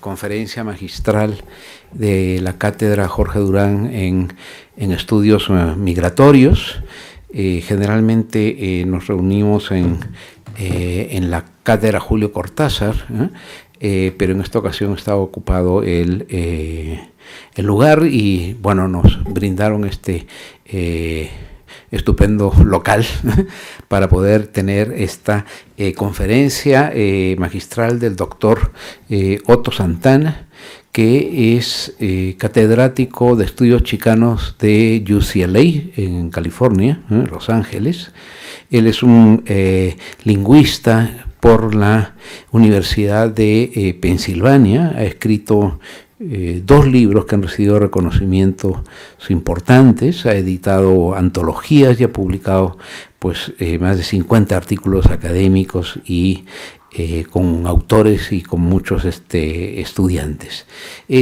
Conferencia magistral de la Cátedra Jorge Durán en estudios migratorios. Generalmente nos reunimos en la Cátedra Julio Cortázar, pero en esta ocasión estaba ocupado el lugar y bueno, nos brindaron este estupendo local para poder tener esta conferencia magistral del doctor Otto Santana, que es catedrático de estudios chicanos de UCLA en California, Los Ángeles. Él es un lingüista por la Universidad de Pensilvania, ha escrito 2 libros que han recibido reconocimientos importantes, ha editado antologías y ha publicado pues, más de 50 artículos académicos y con autores y con muchos estudiantes.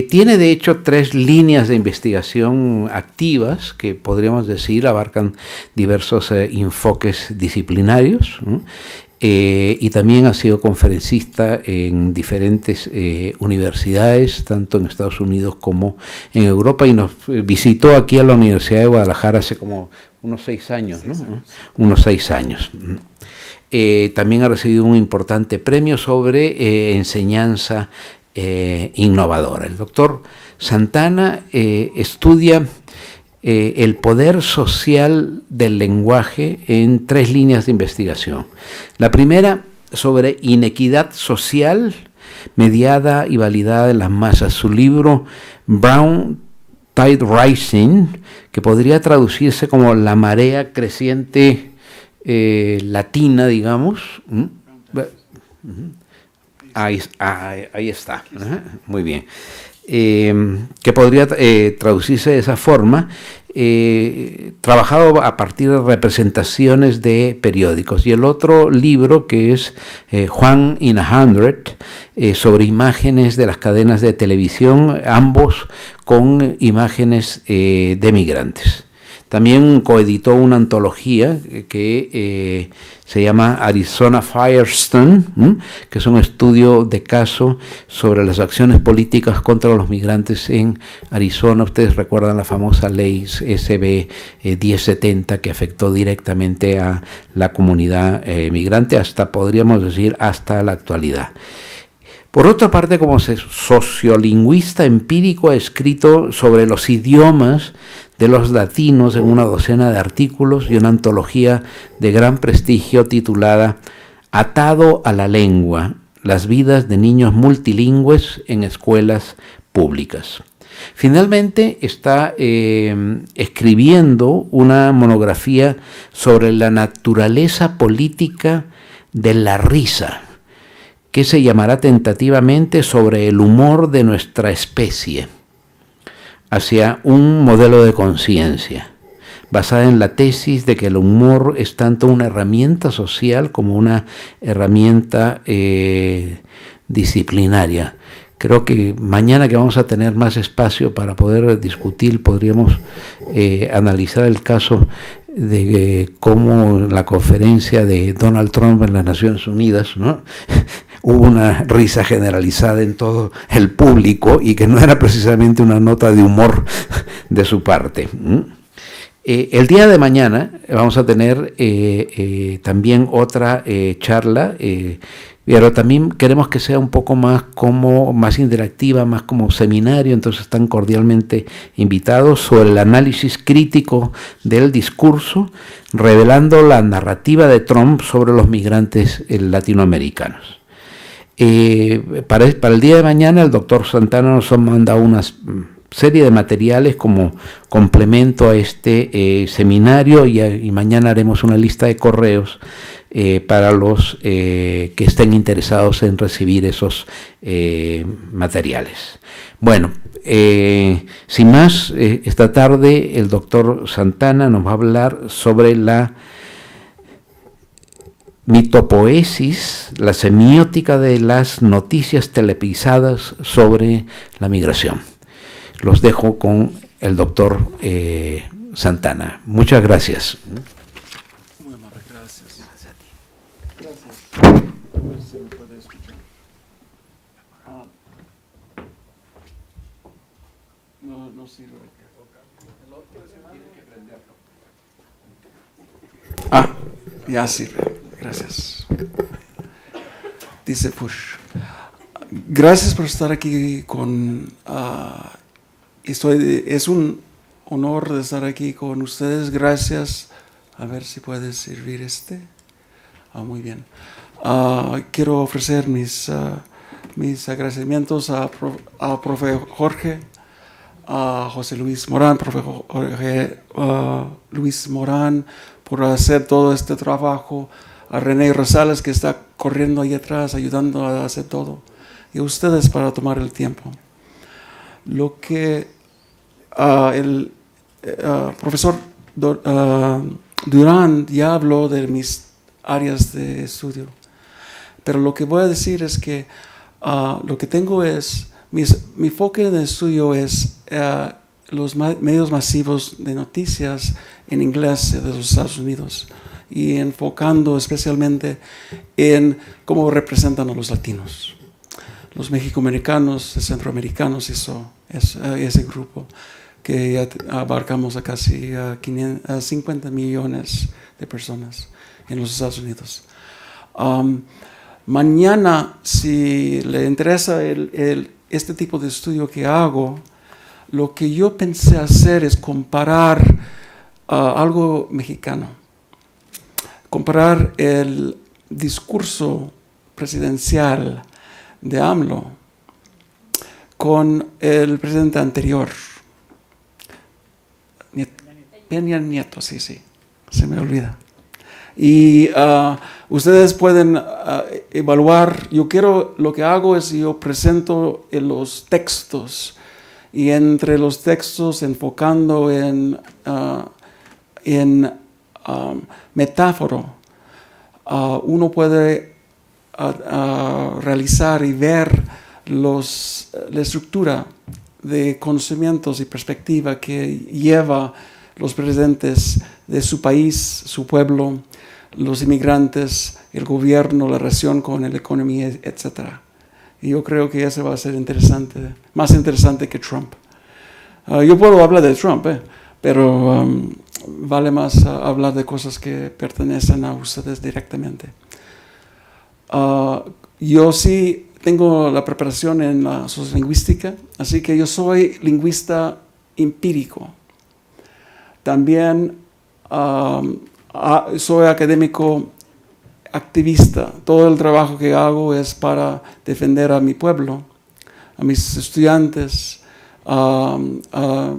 Tiene de hecho 3 líneas de investigación activas que podríamos decir abarcan diversos enfoques disciplinarios, ¿no? Y también ha sido conferencista en diferentes universidades, tanto en Estados Unidos como en Europa, y nos visitó aquí a la Universidad de Guadalajara hace como unos 6 años, ¿no? Unos 6 años. También ha recibido un importante premio sobre enseñanza innovadora. El doctor Santana estudia el poder social del lenguaje en 3 líneas de investigación. La primera, sobre inequidad social mediada y validada en las masas. Su libro Brown Tide Rising, que podría traducirse como la marea creciente latina, digamos. Ahí está. Muy bien. Que podría traducirse de esa forma, trabajado a partir de representaciones de periódicos. Y el otro libro, que es Juan in a Hundred, sobre imágenes de las cadenas de televisión, ambos con imágenes de migrantes. También coeditó una antología que se llama Arizona Firestone, que es un estudio de caso sobre las acciones políticas contra los migrantes en Arizona. Ustedes recuerdan la famosa ley SB 1070 que afectó directamente a la comunidad migrante, hasta, podríamos decir, hasta la actualidad. Por otra parte, como sociolingüista empírico, ha escrito sobre los idiomas de los latinos en una docena de artículos y una antología de gran prestigio titulada Atado a la lengua, las vidas de niños multilingües en escuelas públicas. Finalmente está escribiendo una monografía sobre la naturaleza política de la risa, que se llamará tentativamente Sobre el humor de nuestra especie, hacia un modelo de conciencia, basada en la tesis de que el humor es tanto una herramienta social como una herramienta disciplinaria. Creo que mañana, que vamos a tener más espacio para poder discutir, podríamos analizar el caso de cómo la conferencia de Donald Trump en las Naciones Unidas, ¿no? Hubo una risa generalizada en todo el público y que no era precisamente una nota de humor de su parte. El día de mañana vamos a tener también otra charla, pero también queremos que sea un poco más interactiva, más como seminario, entonces están cordialmente invitados, sobre el análisis crítico del discurso, revelando la narrativa de Trump sobre los migrantes latinoamericanos. Para el día de mañana el doctor Santana nos manda una serie de materiales como complemento a este seminario y mañana haremos una lista de correos para los que estén interesados en recibir esos materiales. Bueno, sin más, esta tarde el doctor Santana nos va a hablar sobre la mitopoesis, la semiótica de las noticias televisadas sobre la migración. Los dejo con el doctor Santana. Muchas gracias. Muy amable, gracias. Gracias a ti. Gracias. A ver si me puede escuchar. no sirve. El otro tiene que prenderlo. Ya sirve. Gracias. Dice Push. Gracias por estar aquí con... es un honor de estar aquí con ustedes. Gracias. A ver si puede servir muy bien. Quiero ofrecer mis agradecimientos a profe Jorge, a José Luis Morán, profe Jorge Luis Morán, por hacer todo este trabajo, a René Rosales, que está corriendo ahí atrás, ayudando a hacer todo, y a ustedes para tomar el tiempo. Lo que el profesor Durán ya habló de mis áreas de estudio, pero lo que voy a decir es que lo que tengo es, mi enfoque de estudio es los medios masivos de noticias en inglés de los Estados Unidos, y enfocando especialmente en cómo representan a los latinos, los mexicoamericanos, centroamericanos, ese grupo que ya abarcamos a casi 50 millones de personas en los Estados Unidos. Mañana, si le interesa este tipo de estudio que hago, lo que yo pensé hacer es comparar algo mexicano. Comparar el discurso presidencial de AMLO con el presidente anterior, Peña Nieto, sí, se me olvida. Y ustedes pueden evaluar. Lo que hago es yo presento los textos, y entre los textos enfocando en metáfora, uno puede realizar y ver la estructura de conocimientos y perspectiva que lleva los presidentes de su país, su pueblo, los inmigrantes, el gobierno, la relación con la economía, etc. Y yo creo que eso va a ser interesante, más interesante que Trump. Yo puedo hablar de Trump, pero vale más hablar de cosas que pertenecen a ustedes directamente. Yo sí tengo la preparación en la sociolingüística, así que yo soy lingüista empírico. También soy académico activista. Todo el trabajo que hago es para defender a mi pueblo, a mis estudiantes,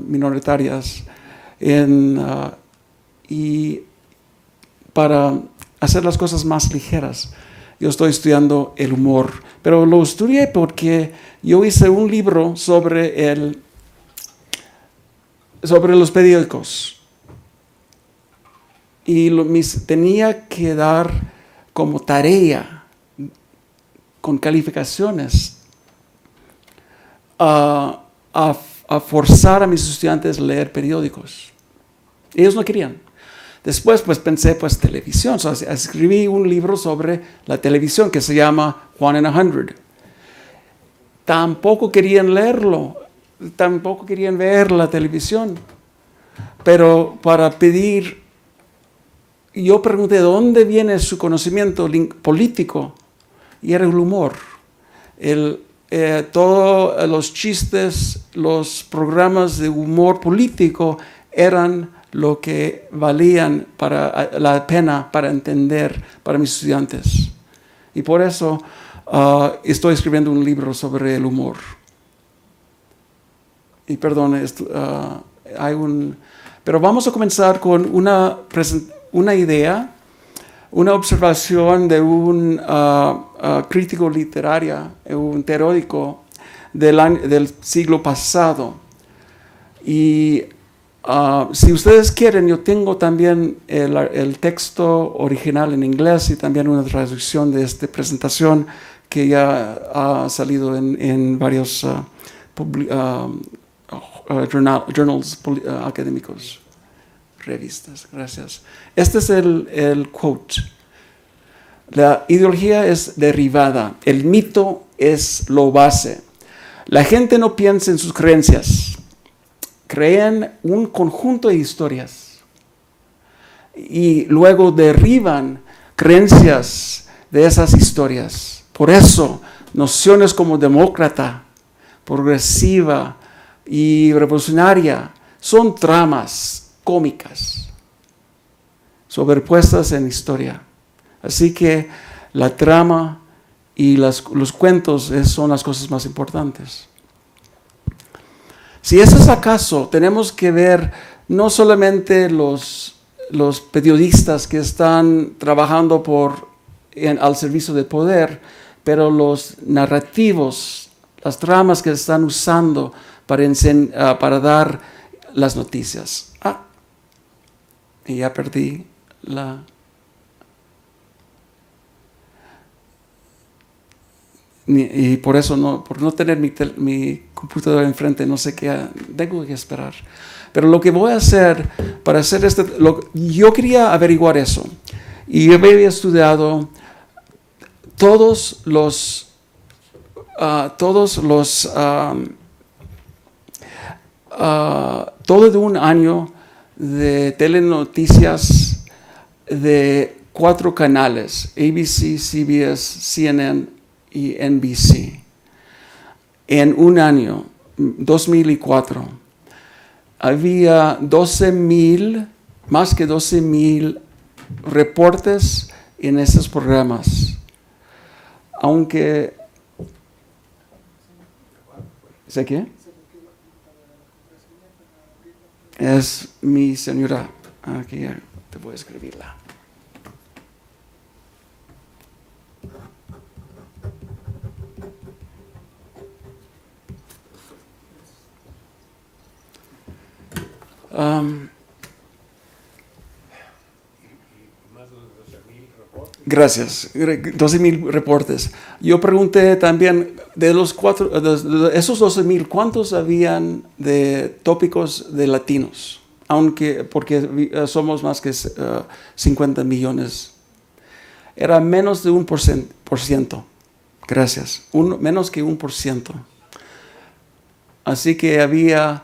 minoritarias, y para hacer las cosas más ligeras. Yo estoy estudiando el humor, pero lo estudié porque yo hice un libro sobre los periódicos, y tenía que dar como tarea con calificaciones a forzar a mis estudiantes a leer periódicos. Ellos no querían. Después pensé, televisión. Escribí un libro sobre la televisión que se llama One in 100. Tampoco querían leerlo. Tampoco querían ver la televisión. Pero para pedir, yo pregunté, ¿de dónde viene su conocimiento político? Y era el humor. Todos los chistes, los programas de humor político eran lo que valían la pena para entender para mis estudiantes. Y por eso estoy escribiendo un libro sobre el humor. Y perdón, pero vamos a comenzar con una idea, una observación de un crítico literario, un teórico del siglo pasado. Y si ustedes quieren, yo tengo también el texto original en inglés y también una traducción de esta presentación que ya ha salido en varios journals académicos, revistas. Gracias. Este es el quote. La ideología es derivada. El mito es lo base. La gente no piensa en sus creencias. crean un conjunto de historias y luego derriban creencias de esas historias. Por eso, nociones como demócrata, progresiva y revolucionaria son tramas cómicas sobrepuestas en historia. Así que la trama y los cuentos son las cosas más importantes. Si eso es acaso, tenemos que ver no solamente los periodistas que están trabajando al servicio del poder, pero los narrativos, las tramas que están usando para dar las noticias. Y ya perdí y por eso por no tener mi computadora enfrente, no sé qué, tengo que esperar. Pero lo que voy a hacer para hacer yo quería averiguar eso. Y yo había estudiado todo de un año de telenoticias de 4 canales, ABC, CBS, CNN y NBC. En un año, 2004, había más que 12,000 reportes en esos programas. Aunque, ¿sé qué? Es mi señora. Aquí te voy a escribirla. Gracias. 12,000 reportes. Yo pregunté también de esos 12,000, ¿cuántos habían de tópicos de latinos? Porque somos más que 50 millones. Era menos de 1%. Gracias. Menos que 1%. Así que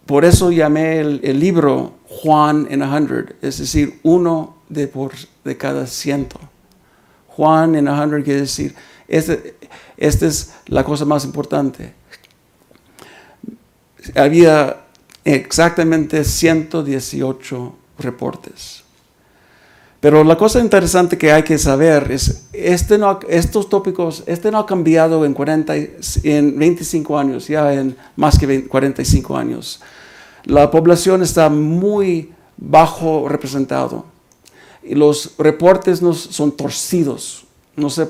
por eso llamé el libro Juan in 100, es decir, 1 de cada 100. Juan in 100 quiere decir, esta es la cosa más importante. Había exactamente 118 reportes. Pero la cosa interesante que hay que saber es, estos tópicos, no ha cambiado en 25 años, ya en más que 45 años. La población está muy bajo representado. Y los reportes son torcidos. No sé,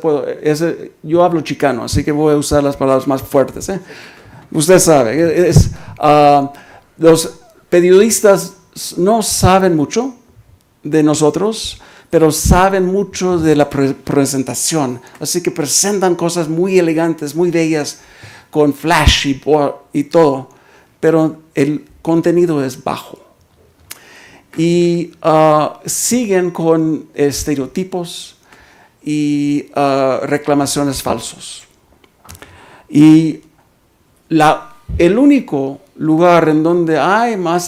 yo hablo chicano, así que voy a usar las palabras más fuertes. Usted sabe, los periodistas no saben mucho de nosotros, pero saben mucho de la presentación. Así que presentan cosas muy elegantes, muy bellas, con flash y todo, pero el contenido es bajo. Y siguen con estereotipos y reclamaciones falsos. Y el único lugar en donde hay más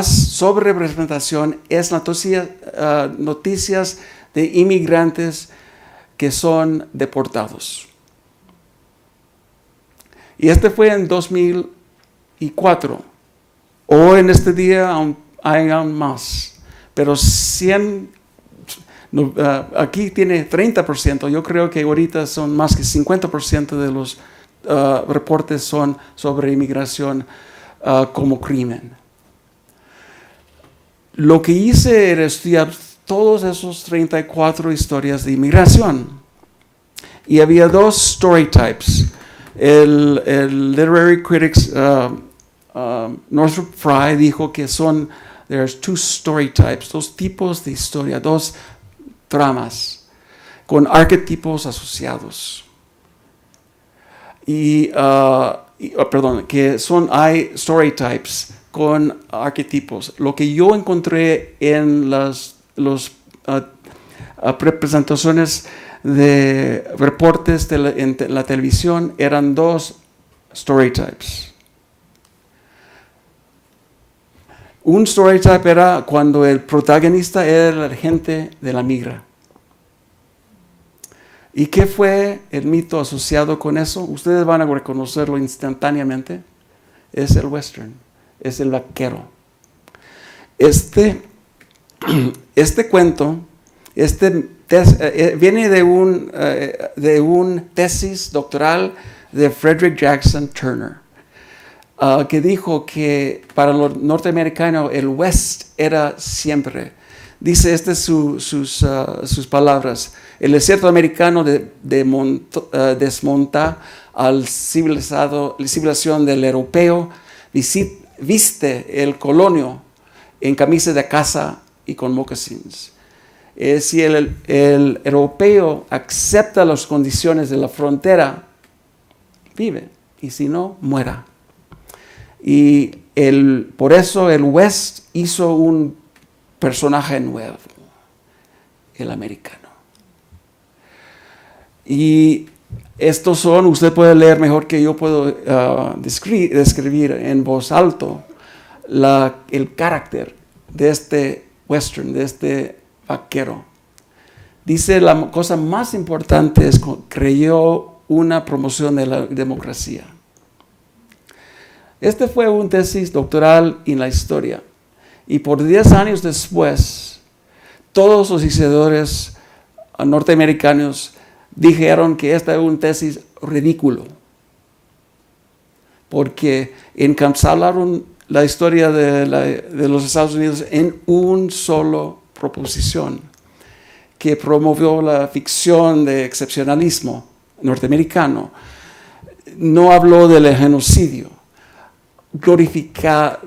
sobrerepresentación es noticias de inmigrantes que son deportados. Y fue en 2004. Hoy en este día hay aún más. Pero aquí tiene 30%. Yo creo que ahorita son más que 50% de los reportes son sobre inmigración como crimen. Lo que hice era estudiar todos esos 34 historias de inmigración. Y había 2 story types. El literary critics Northrop Frye dijo que there's 2 story types, 2 tipos de historia, 2 tramas con arquetipos asociados. Hay story types con arquetipos. Lo que yo encontré en las representaciones de reportes en la televisión eran 2 story types. Un story type era cuando el protagonista era el agente de la migra. ¿Y qué fue el mito asociado con eso? Ustedes van a reconocerlo instantáneamente. Es el western, es el vaquero. Este cuento viene de un tesis doctoral de Frederick Jackson Turner, que dijo que para los norteamericanos el West era siempre. Dice sus palabras: el desierto americano desmonta a la civilización del europeo, viste el colonio en camisa de casa y con moccasins. Si el europeo acepta las condiciones de la frontera, vive, y si no, muera. Y por eso el West hizo un personaje nuevo, el americano. Y estos son, usted puede leer mejor que yo puedo describir en voz alto el carácter de este western, de este vaquero. Dice la cosa más importante es que creyó una promoción de la democracia. Este fue un tesis doctoral en la historia. Y por 10 años después, todos los historiadores norteamericanos dijeron que esta es una tesis ridículo, porque encapsularon la historia de los Estados Unidos en una sola proposición que promovió la ficción de excepcionalismo norteamericano. No habló del genocidio, glorifica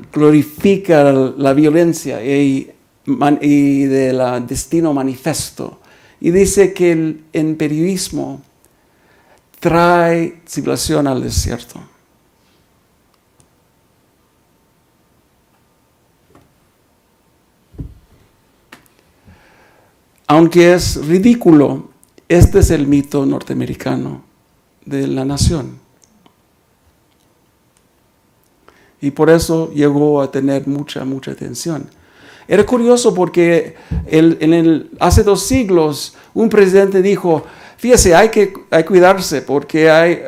la violencia y del destino manifiesto. Y dice que el periodismo trae civilización al desierto. Aunque es ridículo, este es el mito norteamericano de la nación. Y por eso llegó a tener mucha atención. Era curioso porque hace 2 siglos un presidente dijo: fíjese, hay que cuidarse porque hay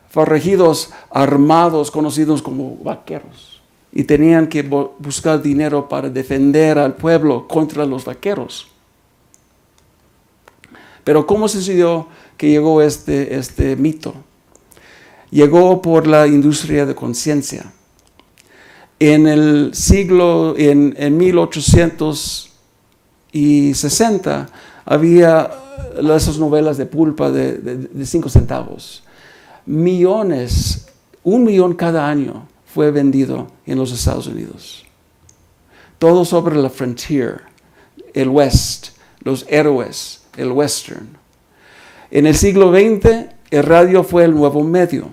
forajidos armados conocidos como vaqueros. Y tenían que buscar dinero para defender al pueblo contra los vaqueros. Pero ¿cómo sucedió que llegó este mito? Llegó por la industria de conciencia. En 1860 había esas novelas de pulpa de 5 centavos. Millones, 1 millón cada año fue vendido en los Estados Unidos. Todo sobre la frontier, el West, los héroes, el western. En el siglo XX, el radio fue el nuevo medio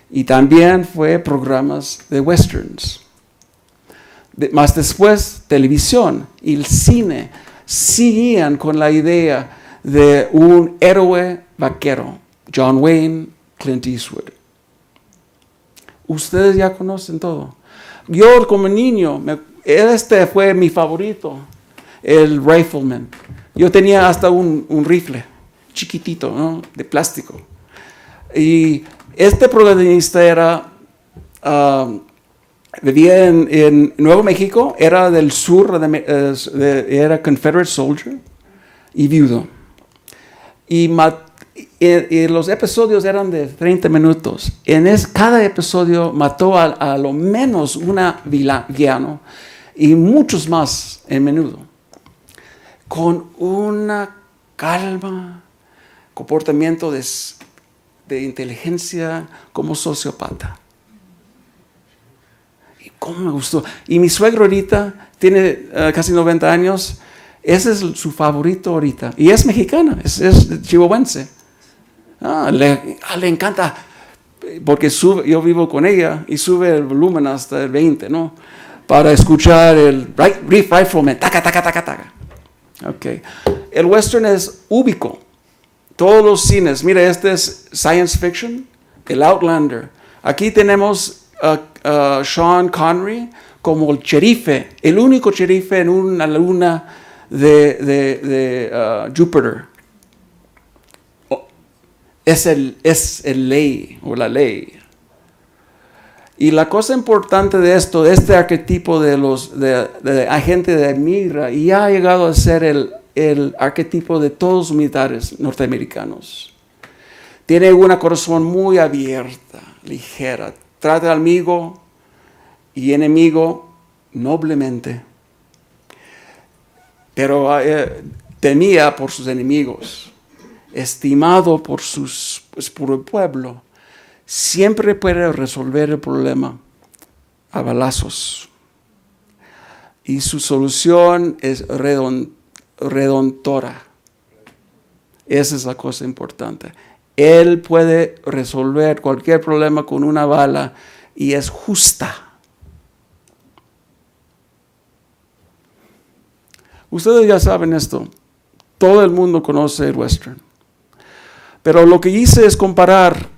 y también fue programas de westerns. Más después, televisión y el cine seguían con la idea de un héroe vaquero, John Wayne, Clint Eastwood. Ustedes ya conocen todo. Yo como niño, este fue mi favorito, el Rifleman. Yo tenía hasta un rifle chiquitito, ¿no?, de plástico. Y este protagonista vivía en Nuevo México, era del sur, era Confederate soldier y viudo. Y los episodios eran de 30 minutos. Cada episodio mató a lo menos una villano y muchos más en menudo. Con una calma, comportamiento de inteligencia como sociópata. Y cómo me gustó. Y mi suegro ahorita tiene casi 90 años. Ese es su favorito ahorita. Y es mexicana, es chihuahuense. Le encanta, porque yo vivo con ella y sube el volumen hasta el 20, ¿no? Para escuchar el Rifleman, taca, taca, taca, taca. Okay. El western es úbico. Todos los cines, mira, este es science fiction, el Outlander. Aquí tenemos Sean Connery como el sherife, el único sherife en una luna de Júpiter. Es el ley o la ley. Y la cosa importante de esto, este arquetipo de agente de migra, ya ha llegado a ser el arquetipo de todos los militares norteamericanos. Tiene una corazón muy abierta, ligera. Trata al amigo y enemigo noblemente. Pero temía por sus enemigos, estimado por el pueblo. Siempre puede resolver el problema a balazos. Y su solución es redontora. Esa es la cosa importante. Él puede resolver cualquier problema con una bala y es justa. Ustedes ya saben esto. Todo el mundo conoce el western. Pero lo que hice es comparar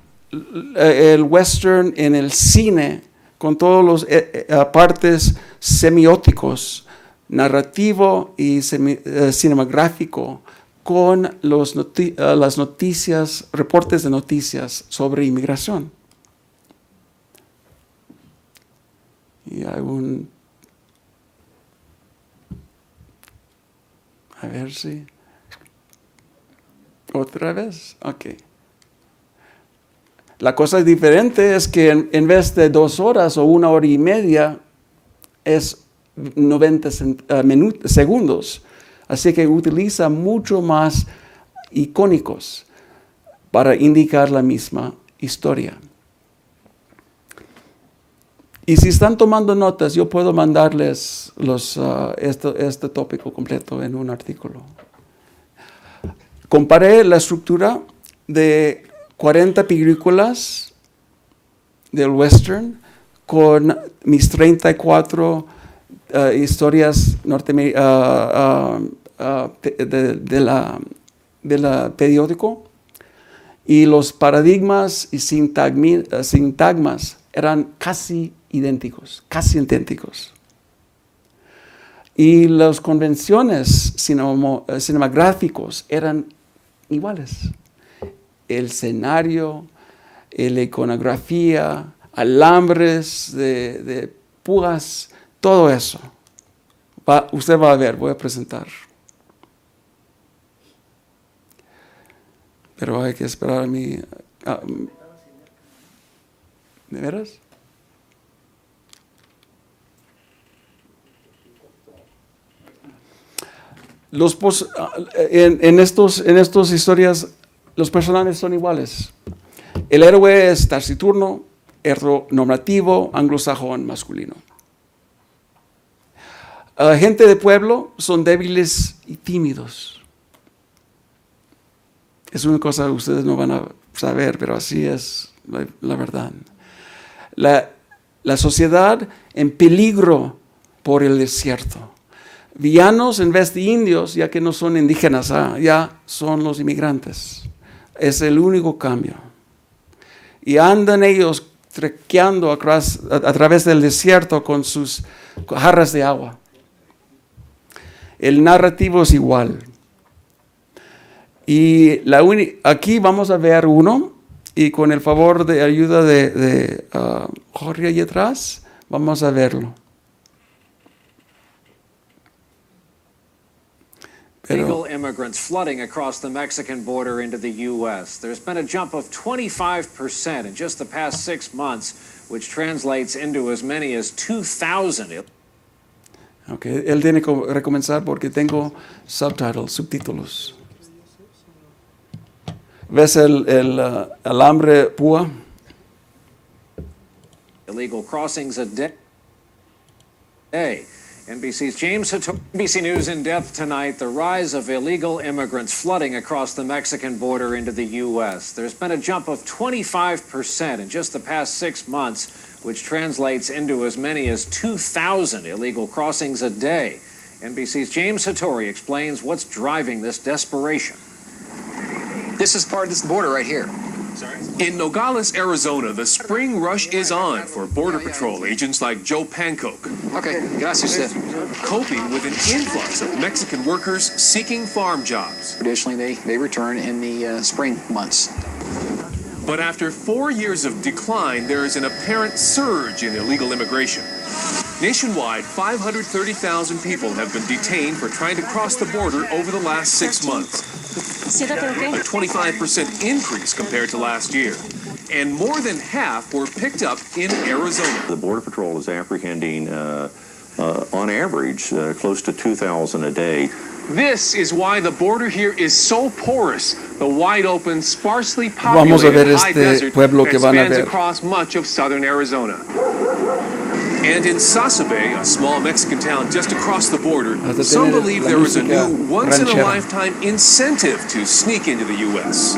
el western en el cine con todos los partes semióticos, narrativo y cinematográfico, con las noticias, reportes de noticias sobre inmigración. Y hay a ver si... ¿Otra vez? Ok. La cosa diferente es que en vez de 2 horas o 1 hora y media, es 90 segundos. Así que utiliza mucho más icónicos para indicar la misma historia. Y si están tomando notas, yo puedo mandarles este tópico completo en un artículo. Comparé la estructura de 40 películas del western con mis 34 historias de la periódico, y los paradigmas y sintagmas eran casi idénticos. Y las convenciones cinematográficos eran iguales. El escenario, la iconografía, alambres de púas, todo eso. Usted va a ver, voy a presentar. Pero hay que esperar a mí. ¿De veras? En estas historias, los personajes son iguales. El héroe es taciturno, heteronormativo, anglosajón, masculino. Gente de pueblo son débiles y tímidos. Es una cosa que ustedes no van a saber, pero así es la verdad. La sociedad en peligro por el desierto. Villanos en vez de indios, ya que no son indígenas, ya son los inmigrantes. Es el único cambio. Y andan ellos trequeando a través del desierto con sus jarras de agua. El narrativo es igual. Y aquí vamos a ver uno, y con el favor de ayuda de Jorge allí atrás, vamos a verlo. Illegal immigrants flooding across the Mexican border into the U.S. There's been a jump of 25% in just the past 6 months, which translates into as many as 2,000. Okay, él tiene que recomenzar porque tengo subtítulos. ¿Ves el alambre púa? Illegal crossings a day. NBC's James Hattori. NBC News in depth tonight. The rise of illegal immigrants flooding across the Mexican border into the U.S. There's been a jump of 25% in just the past 6 months, which translates into as many as 2,000 illegal crossings a day. NBC's James Hattori explains what's driving this desperation. This is part of this border right here. In Nogales, Arizona, the spring rush is on for Border Patrol agents like Joe Pankow, Okay, gracias. coping with an influx of Mexican workers seeking farm jobs. Traditionally, they return in the spring months. But after 4 years of decline, there is an apparent surge in illegal immigration. Nationwide, 530,000 people have been detained for trying to cross the border over the last 6 months. A 25% increase compared to last year. And more than half were picked up in Arizona. The Border Patrol is apprehending, on average, close to 2,000 a day. This is why the border here is so porous. The wide open, sparsely Vamos a ver populated high este desert pueblo que that van a spans ver. across much of southern Arizona. And in Sasabe, a small Mexican town just across the border, Hasta some tener believe la there is a música new, ranchera. once-in-a-lifetime incentive to sneak into the U.S.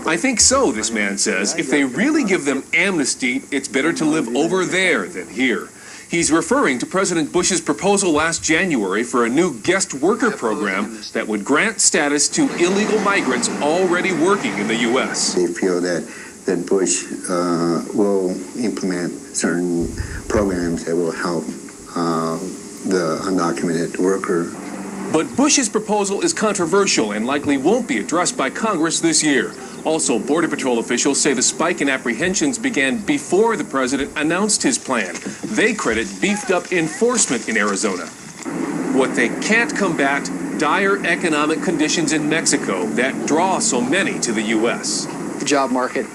I think so, this man says. If they really give them amnesty, it's better to live over there than here. He's referring to President Bush's proposal last January for a new guest worker program that would grant status to illegal migrants already working in the U.S. They feel that Bush will implement certain programs that will help the undocumented worker. But Bush's proposal is controversial and likely won't be addressed by Congress this year. Also, Border Patrol officials say the spike in apprehensions began before the president announced his plan. They credit beefed-up enforcement in Arizona. What they can't combat, dire economic conditions in Mexico that draw so many to the U.S. The job market,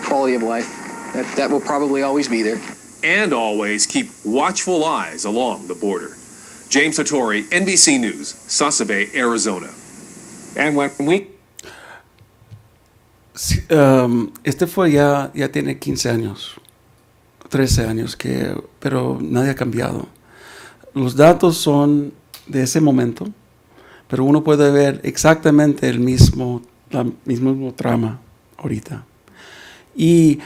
quality of life, that will probably always be there. And always keep watchful eyes along the border. James Satori, NBC News, Sasabe, Arizona. And when we... Este fue ya tiene 15 años, 13 años, pero nadie ha cambiado. Los datos son de ese momento, pero uno puede ver exactamente el mismo trama ahorita. Y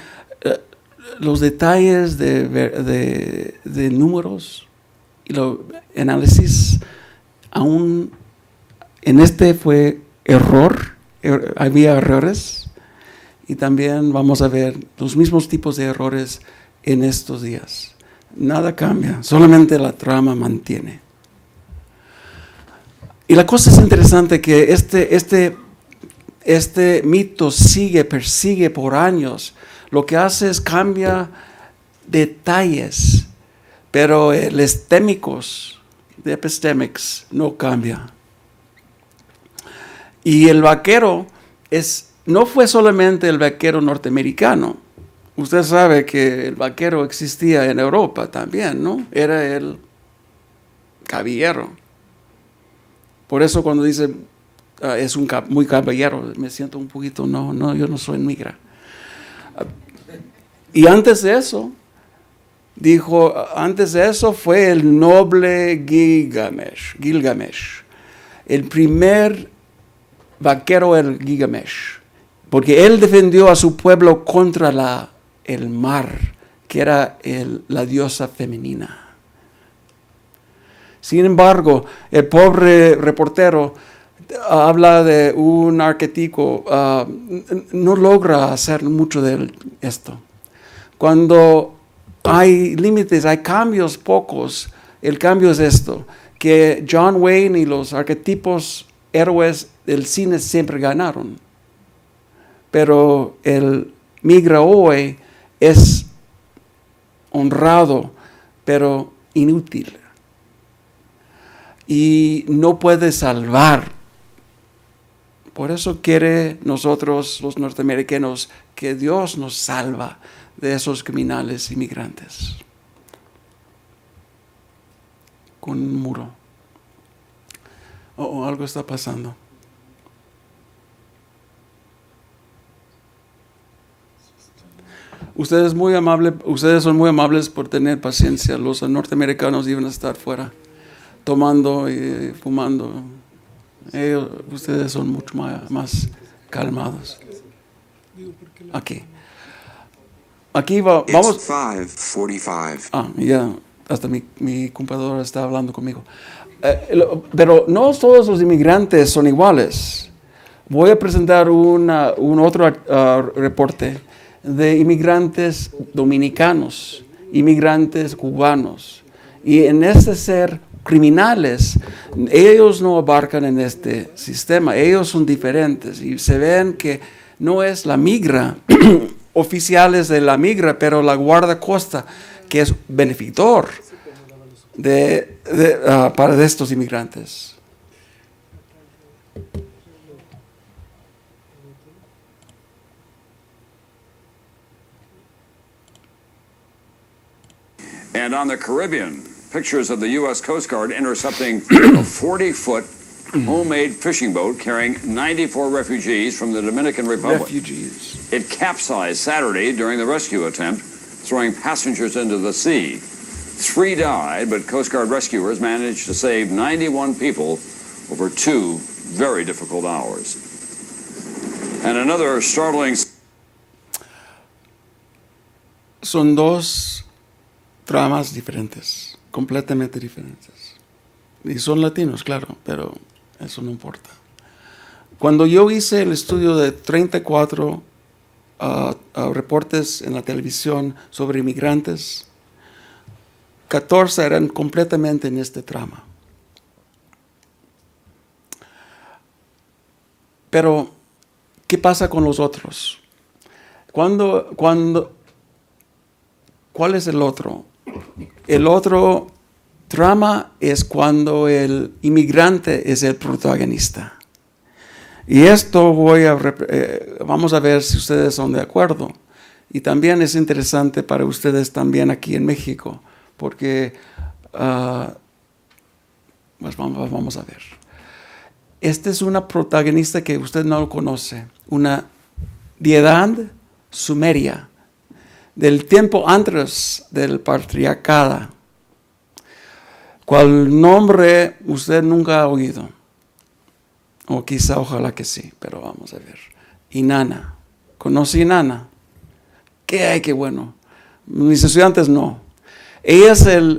los detalles de números y los análisis, aún en este fue había errores. Y también vamos a ver los mismos tipos de errores en estos días. Nada cambia, solamente la trama mantiene. Y la cosa es interesante que este mito persigue por años. Lo que hace es cambia detalles, pero el epistemics no cambia. Y el vaquero no fue solamente el vaquero norteamericano. Usted sabe que el vaquero existía en Europa también, ¿no? Era el caballero. Por eso cuando dice es muy caballero, me siento un poquito, yo no soy migra. Y antes de eso fue el noble Gilgamesh. El primer vaquero el Gilgamesh. Porque él defendió a su pueblo contra el mar, que era la diosa femenina. Sin embargo, el pobre reportero habla de un arquetipo, no logra hacer mucho de esto. Cuando hay límites, hay cambios pocos, el cambio es esto, que John Wayne y los arquetipos héroes del cine siempre ganaron. Pero el migra hoy es honrado, pero inútil. Y no puede salvar. Por eso quiere nosotros, los norteamericanos, que Dios nos salva de esos criminales inmigrantes. Con un muro. Algo está pasando. Ustedes son muy amables por tener paciencia. Los norteamericanos iban a estar fuera, tomando y fumando. Ustedes son mucho más calmados. Aquí vamos. It's 5:45. Ya, hasta mi computadora está hablando conmigo. Pero no todos los inmigrantes son iguales. Voy a presentar un otro reporte de inmigrantes dominicanos, inmigrantes cubanos. Y en este ser criminales, ellos no abarcan en este sistema, ellos son diferentes y se ven que no es la migra, oficiales de la migra, pero la guardacosta, que es beneficiador para estos inmigrantes. And on the Caribbean, pictures of the U.S. Coast Guard intercepting a 40-foot homemade fishing boat carrying 94 refugees from the Dominican Republic. Refugees. It capsized Saturday during the rescue attempt, throwing passengers into the sea. 3 died, but Coast Guard rescuers managed to save 91 people over 2 very difficult hours. And another startling... Son dos tramas diferentes, completamente diferentes. Y son latinos, claro, pero eso no importa. Cuando yo hice el estudio de 34 reportes en la televisión sobre inmigrantes, 14 eran completamente en este trama. Pero, ¿qué pasa con los otros? ¿Cuál es el otro? El otro trama es cuando el inmigrante es el protagonista. Y esto vamos a ver si ustedes son de acuerdo. Y también es interesante para ustedes también aquí en México, porque pues vamos a ver. Esta es una protagonista que usted no lo conoce, una deidad sumeria, del tiempo antes del patriarcado, cual nombre usted nunca ha oído, o quizá ojalá que sí, pero vamos a ver. Inanna, ¿conoce Inanna? Qué bueno. Mis estudiantes no. Ella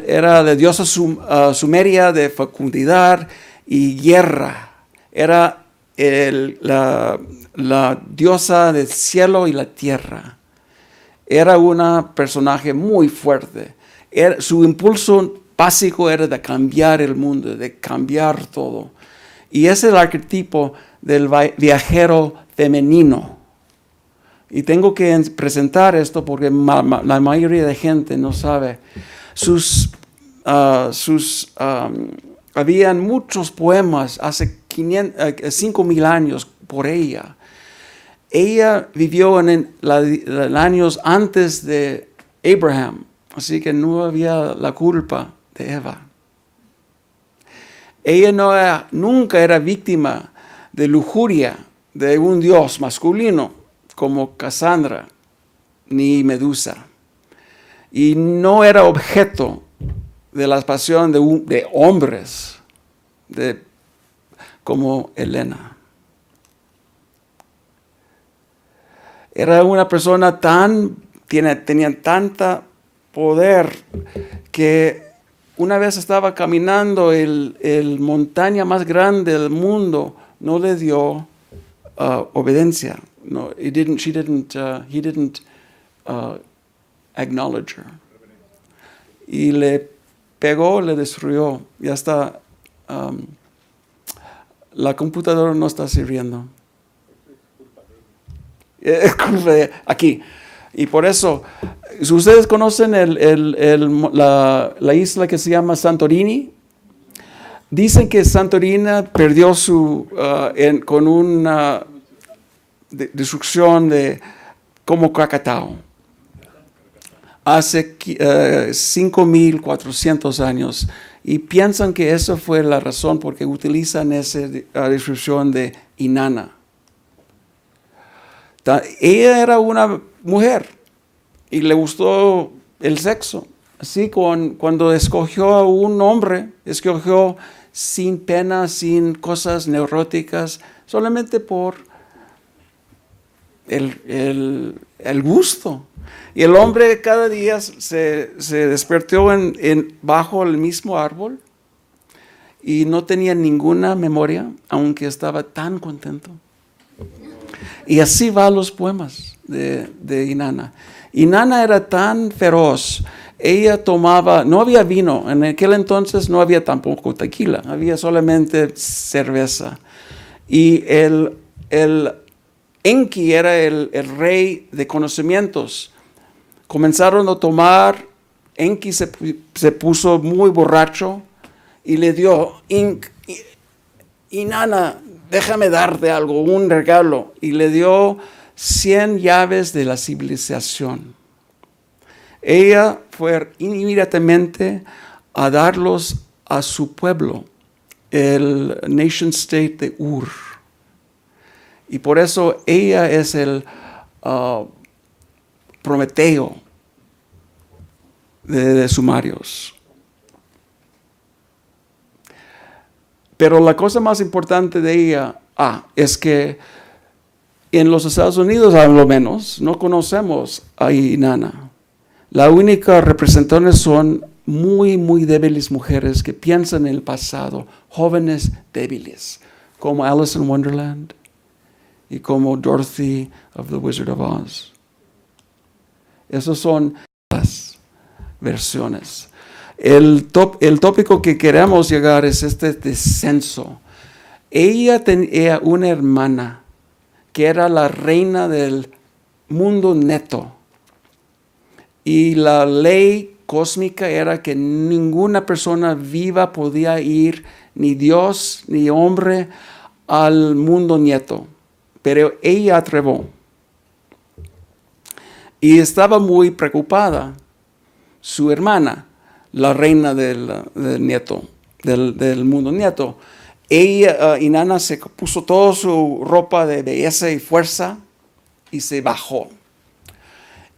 era la diosa sumeria de fecundidad y guerra. Era la diosa del cielo y la tierra. Era una personaje muy fuerte. Su impulso básico era de cambiar el mundo, de cambiar todo. Y es el arquetipo del viajero femenino. Y tengo que presentar esto porque la mayoría de gente no sabe. Habían muchos poemas hace 5,000 años por ella. Ella vivió en los años antes de Abraham, así que no había la culpa de Eva. Ella nunca era víctima de lujuria de un dios masculino como Cassandra ni Medusa. Y no era objeto de la pasión de hombres como Helena. Era una persona tenía tanta poder que una vez estaba caminando el montaña más grande del mundo, no le dio obediencia. No, he didn't acknowledge her. Y le pegó, le destruyó. Ya está. La computadora no está sirviendo. Aquí. Y por eso, si ustedes conocen la isla que se llama Santorini, dicen que Santorini perdió con una destrucción como Krakatau hace 5,400 años. Y piensan que esa fue la razón porque utilizan esa descripción de Inanna. Ella era una mujer y le gustó el sexo. Así cuando escogió a un hombre, escogió sin pena, sin cosas neuróticas, solamente por el gusto. Y el hombre cada día se despertó bajo el mismo árbol y no tenía ninguna memoria, aunque estaba tan contento. Y así van los poemas de Inanna. Inanna era tan feroz. Ella tomaba, no había vino, en aquel entonces no había tampoco tequila, había solamente cerveza. Y el Enki era el rey de conocimientos. Comenzaron a tomar, Enki se puso muy borracho y le dio, Inanna, déjame darte algo, un regalo. Y le dio 100 llaves de la civilización. Ella fue inmediatamente a darlos a su pueblo, el nation state de Ur. Y por eso ella es el Prometeo de Sumerios. Pero la cosa más importante de ella es que en los Estados Unidos, a lo menos, no conocemos a Inanna. La única representación son muy, muy débiles mujeres que piensan en el pasado, jóvenes débiles, como Alice in Wonderland y como Dorothy of the Wizard of Oz. Esas son las versiones. El tópico que queremos llegar es este descenso. Ella tenía una hermana que era la reina del mundo neto. Y la ley cósmica era que ninguna persona viva podía ir, ni Dios ni hombre, al mundo nieto. Pero ella atrevió. Y estaba muy preocupada. Su hermana, la reina del mundo nieto. Ella, Inanna, se puso toda su ropa de belleza y fuerza y se bajó.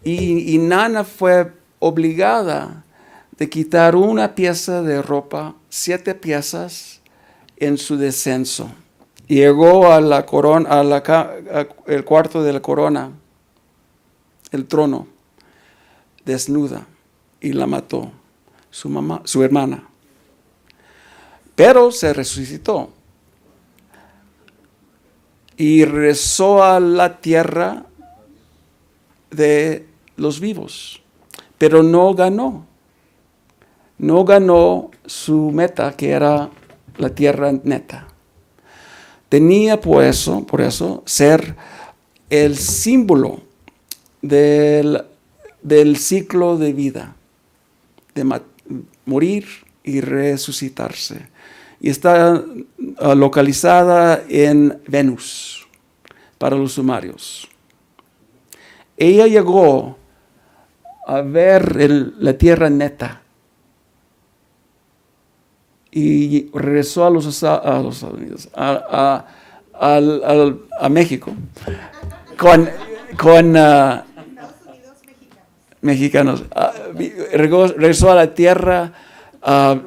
Y Inanna fue obligada de quitar una pieza de ropa, 7 piezas, en su descenso. Llegó a la corona, el cuarto de la corona, el trono, desnuda, y la mató, su hermana. Pero se resucitó y regresó a la tierra de los vivos, pero no ganó. No ganó su meta, que era la tierra neta. Tenía por eso ser el símbolo del ciclo de vida, de morir y resucitarse. Y está localizada en Venus para los sumerios. Ella llegó a ver la tierra neta y regresó a los Estados Unidos, a México, con mexicanos. Regresó a la tierra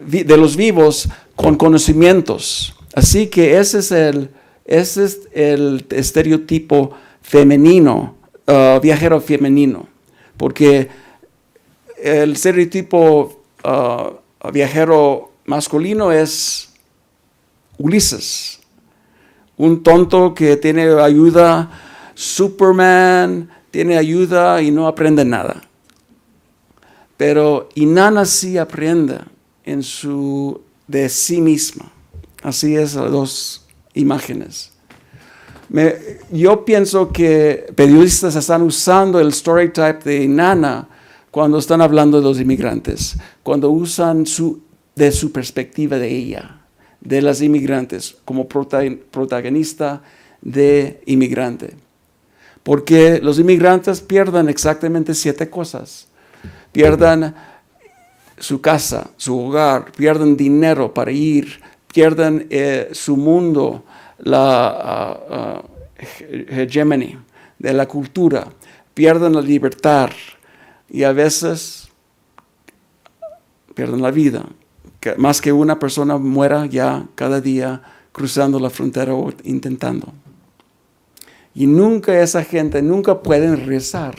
de los vivos con conocimientos. Así que ese es el estereotipo femenino, viajero femenino, porque el estereotipo viajero masculino es Ulises, un tonto que tiene ayuda, Superman, tiene ayuda y no aprende nada. Pero Inanna sí aprende de sí misma. Así es las dos imágenes. Yo pienso que periodistas están usando el storytype de Inanna cuando están hablando de los inmigrantes, cuando usan de su perspectiva de ella, de las inmigrantes, como protagonista de inmigrante. Porque los inmigrantes pierden exactamente 7 cosas. Pierden su casa, su hogar, pierden dinero para ir, pierden su mundo, la hegemonía de la cultura, pierden la libertad y a veces pierden la vida. Más que una persona muera ya cada día cruzando la frontera o intentando. Y esa gente nunca pueden regresar.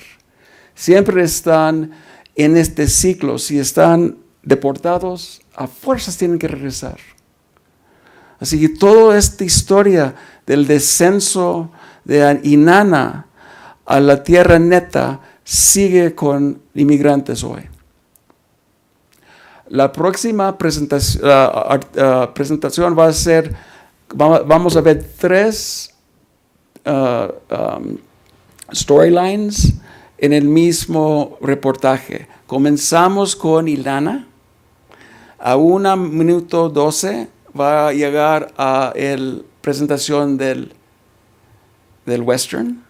Siempre están en este ciclo. Si están deportados, a fuerzas tienen que regresar. Así que toda esta historia del descenso de Inanna a la tierra neta sigue con inmigrantes hoy. La próxima presentación va a ser, vamos a ver 3 storylines en el mismo reportaje. Comenzamos con Inanna. A 1 minuto 12 va a llegar a la presentación del western.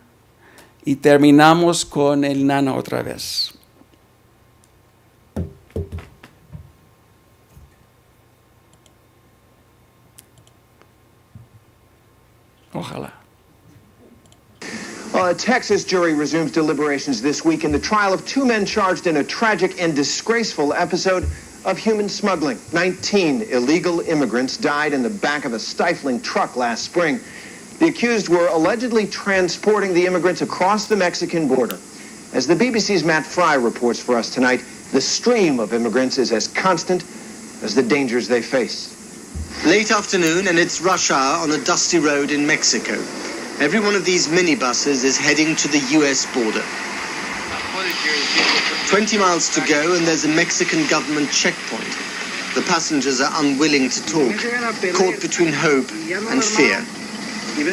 Y terminamos con el Inanna otra vez. Ojalá. A Texas jury resumes deliberations this week in the trial of 2 men charged in a tragic and disgraceful episode of human smuggling. 19 illegal immigrants died in the back of a stifling truck last spring. The accused were allegedly transporting the immigrants across the Mexican border. As the BBC's Matt Fry reports for us tonight, the stream of immigrants is as constant as the dangers they face. Late afternoon, and it's rush hour on a dusty road in Mexico. Every one of these minibuses is heading to the U.S. border. 20 miles to go, and there's a Mexican government checkpoint. The passengers are unwilling to talk, caught between hope and fear.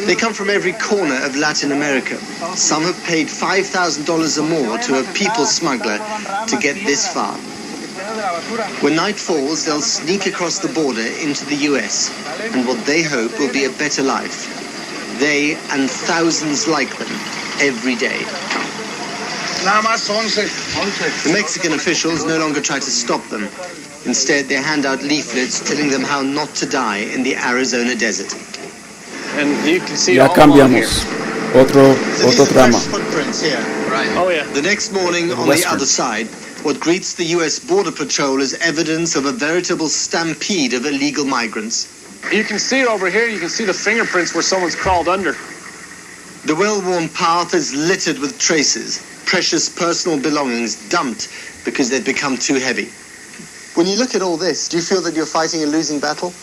They come from every corner of Latin America. Some have paid $5,000 or more to a people smuggler to get this far. When night falls, they'll sneak across the border into the U.S. and what they hope will be a better life. They and thousands like them every day. The Mexican officials no longer try to stop them. Instead, they hand out leaflets telling them how not to die in the Arizona desert. And you can see Ya cambiamos. Otro trama. Footprints here. Right. Oh, yeah. The next morning, on the other side, what greets the U.S. Border Patrol is evidence of a veritable stampede of illegal migrants. You can see it over here. You can see the fingerprints where someone's crawled under. The well-worn path is littered with traces, precious personal belongings dumped because they've become too heavy. When you look at all this, do you feel that you're fighting a losing battle?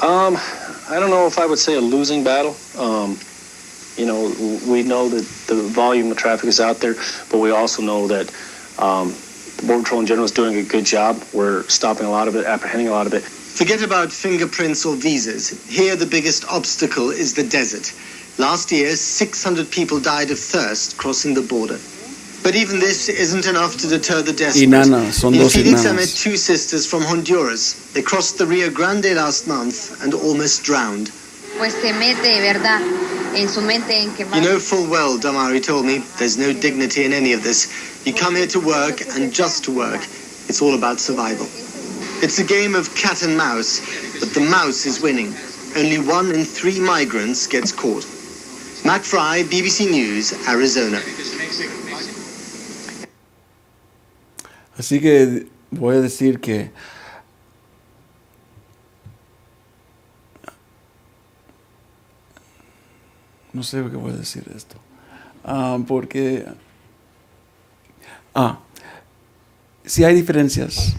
I don't know if I would say a losing battle. You know, we know that the volume of traffic is out there, but we also know that the Border Patrol in general is doing a good job. We're stopping a lot of it, apprehending a lot of it. Forget about fingerprints or visas. Here, the biggest obstacle is the desert. Last year, 600 people died of thirst crossing the border. But even this isn't enough to deter the desperate. Inanna, son In dos Phoenix, I Inannas. met 2 sisters from Honduras. They crossed the Rio Grande last month and almost drowned. Pues se mete, ¿verdad? En su mente en que You know full well, Damari told me, there's no dignity in any of this. You come here to work, and just to work. It's all about survival. It's a game of cat and mouse, but the mouse is winning. Only 1 in 3 migrants gets caught. Matt Fry, BBC News, Arizona. Así que voy a decir que no sé qué voy a decir de esto. Porque sí hay diferencias.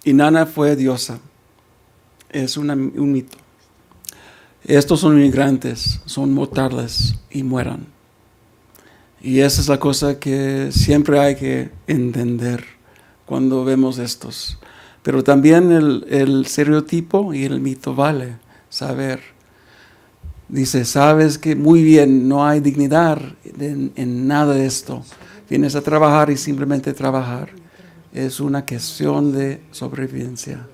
Inanna fue diosa. Es un mito. Estos son inmigrantes, son mortales y mueran. Y esa es la cosa que siempre hay que entender cuando vemos estos. Pero también el estereotipo y el mito vale saber. Dice, sabes que muy bien, no hay dignidad en nada de esto. Vienes a trabajar y simplemente trabajar. Es una cuestión de sobrevivencia.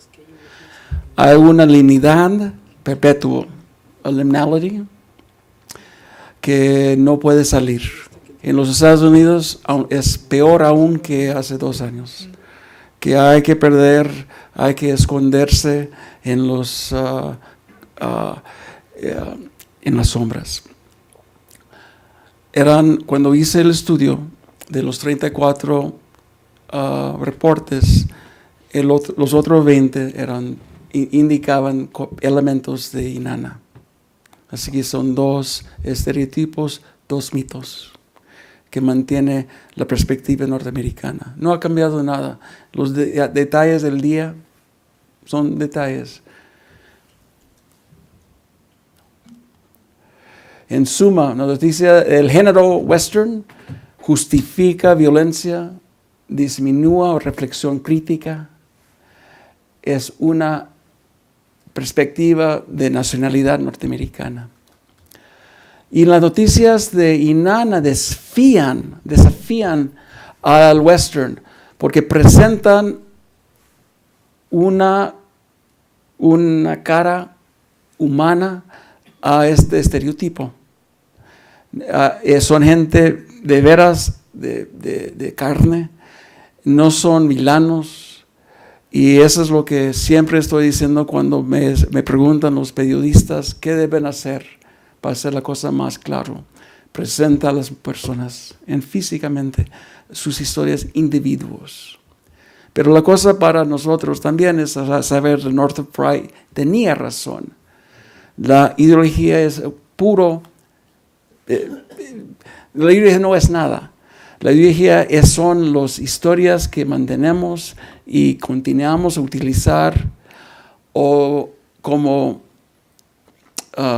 Hay una liminalidad perpetua, a liminality, que no puede salir. En los Estados Unidos es peor aún que hace 2 años. Que hay que perder, hay que esconderse en en las sombras. Cuando hice el estudio de los 34 reportes, los otros 20 indicaban elementos de Inanna. Así que son 2 estereotipos, 2 mitos que mantiene la perspectiva norteamericana. No ha cambiado nada. Los detalles del día son detalles. En suma, la noticia, el género western justifica violencia, disminúa reflexión crítica, es una perspectiva de nacionalidad norteamericana. Y las noticias de Inanna desafían al western porque presentan una cara humana a este estereotipo. Son gente de veras de carne, no son vilanos. Y eso es lo que siempre estoy diciendo cuando me preguntan los periodistas qué deben hacer para hacer la cosa más claro. Presenta a las personas físicamente sus historias individuos. Pero la cosa para nosotros también es saber que Northrop Frye tenía razón. La ideología es puro. La ideología no es nada. La ideología son las historias que mantenemos y continuamos a utilizar o como